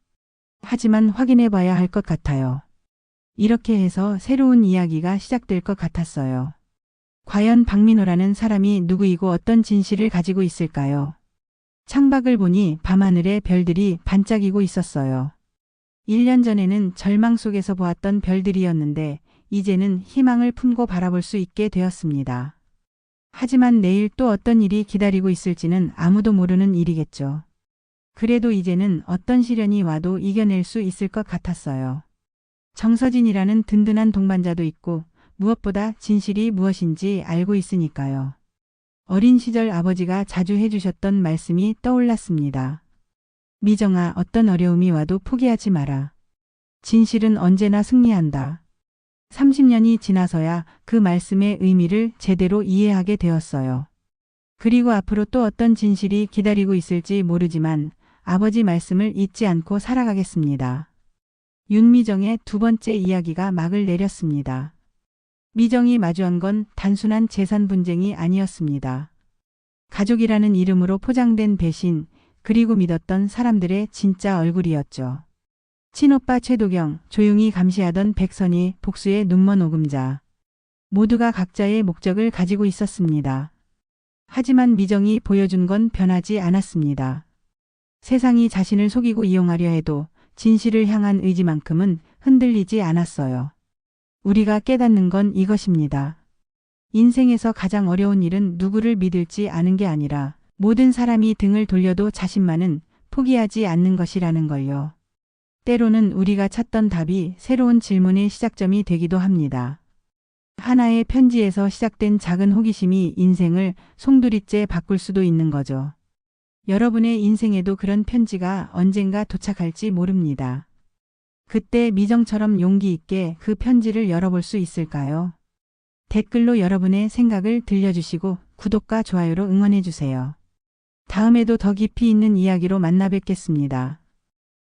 하지만 확인해 봐야 할 것 같아요. 이렇게 해서 새로운 이야기가 시작될 것 같았어요. 과연 박민호라는 사람이 누구이고 어떤 진실을 가지고 있을까요? 창밖을 보니 밤하늘에 별들이 반짝이고 있었어요. 1년 전에는 절망 속에서 보았던 별들이었는데 이제는 희망을 품고 바라볼 수 있게 되었습니다. 하지만 내일 또 어떤 일이 기다리고 있을지는 아무도 모르는 일이겠죠. 그래도 이제는 어떤 시련이 와도 이겨낼 수 있을 것 같았어요. 정서진이라는 든든한 동반자도 있고 무엇보다 진실이 무엇인지 알고 있으니까요. 어린 시절 아버지가 자주 해주셨던 말씀이 떠올랐습니다. 미정아, 어떤 어려움이 와도 포기하지 마라. 진실은 언제나 승리한다. 30년이 지나서야 그 말씀의 의미를 제대로 이해하게 되었어요. 그리고 앞으로 또 어떤 진실이 기다리고 있을지 모르지만 아버지 말씀을 잊지 않고 살아가겠습니다. 윤미정의 두 번째 이야기가 막을 내렸습니다. 미정이 마주한 건 단순한 재산 분쟁이 아니었습니다. 가족이라는 이름으로 포장된 배신, 그리고 믿었던 사람들의 진짜 얼굴이었죠. 친오빠 최도경, 조용히 감시하던 백선희, 복수의 눈먼 오금자. 모두가 각자의 목적을 가지고 있었습니다. 하지만 미정이 보여준 건 변하지 않았습니다. 세상이 자신을 속이고 이용하려 해도 진실을 향한 의지만큼은 흔들리지 않았어요. 우리가 깨닫는 건 이것입니다. 인생에서 가장 어려운 일은 누구를 믿을지 아는 게 아니라 모든 사람이 등을 돌려도 자신만은 포기하지 않는 것이라는 걸요. 때로는 우리가 찾던 답이 새로운 질문의 시작점이 되기도 합니다. 하나의 편지에서 시작된 작은 호기심이 인생을 송두리째 바꿀 수도 있는 거죠. 여러분의 인생에도 그런 편지가 언젠가 도착할지 모릅니다. 그때 미정처럼 용기 있게 그 편지를 열어볼 수 있을까요? 댓글로 여러분의 생각을 들려주시고 구독과 좋아요로 응원해주세요. 다음에도 더 깊이 있는 이야기로 만나 뵙겠습니다.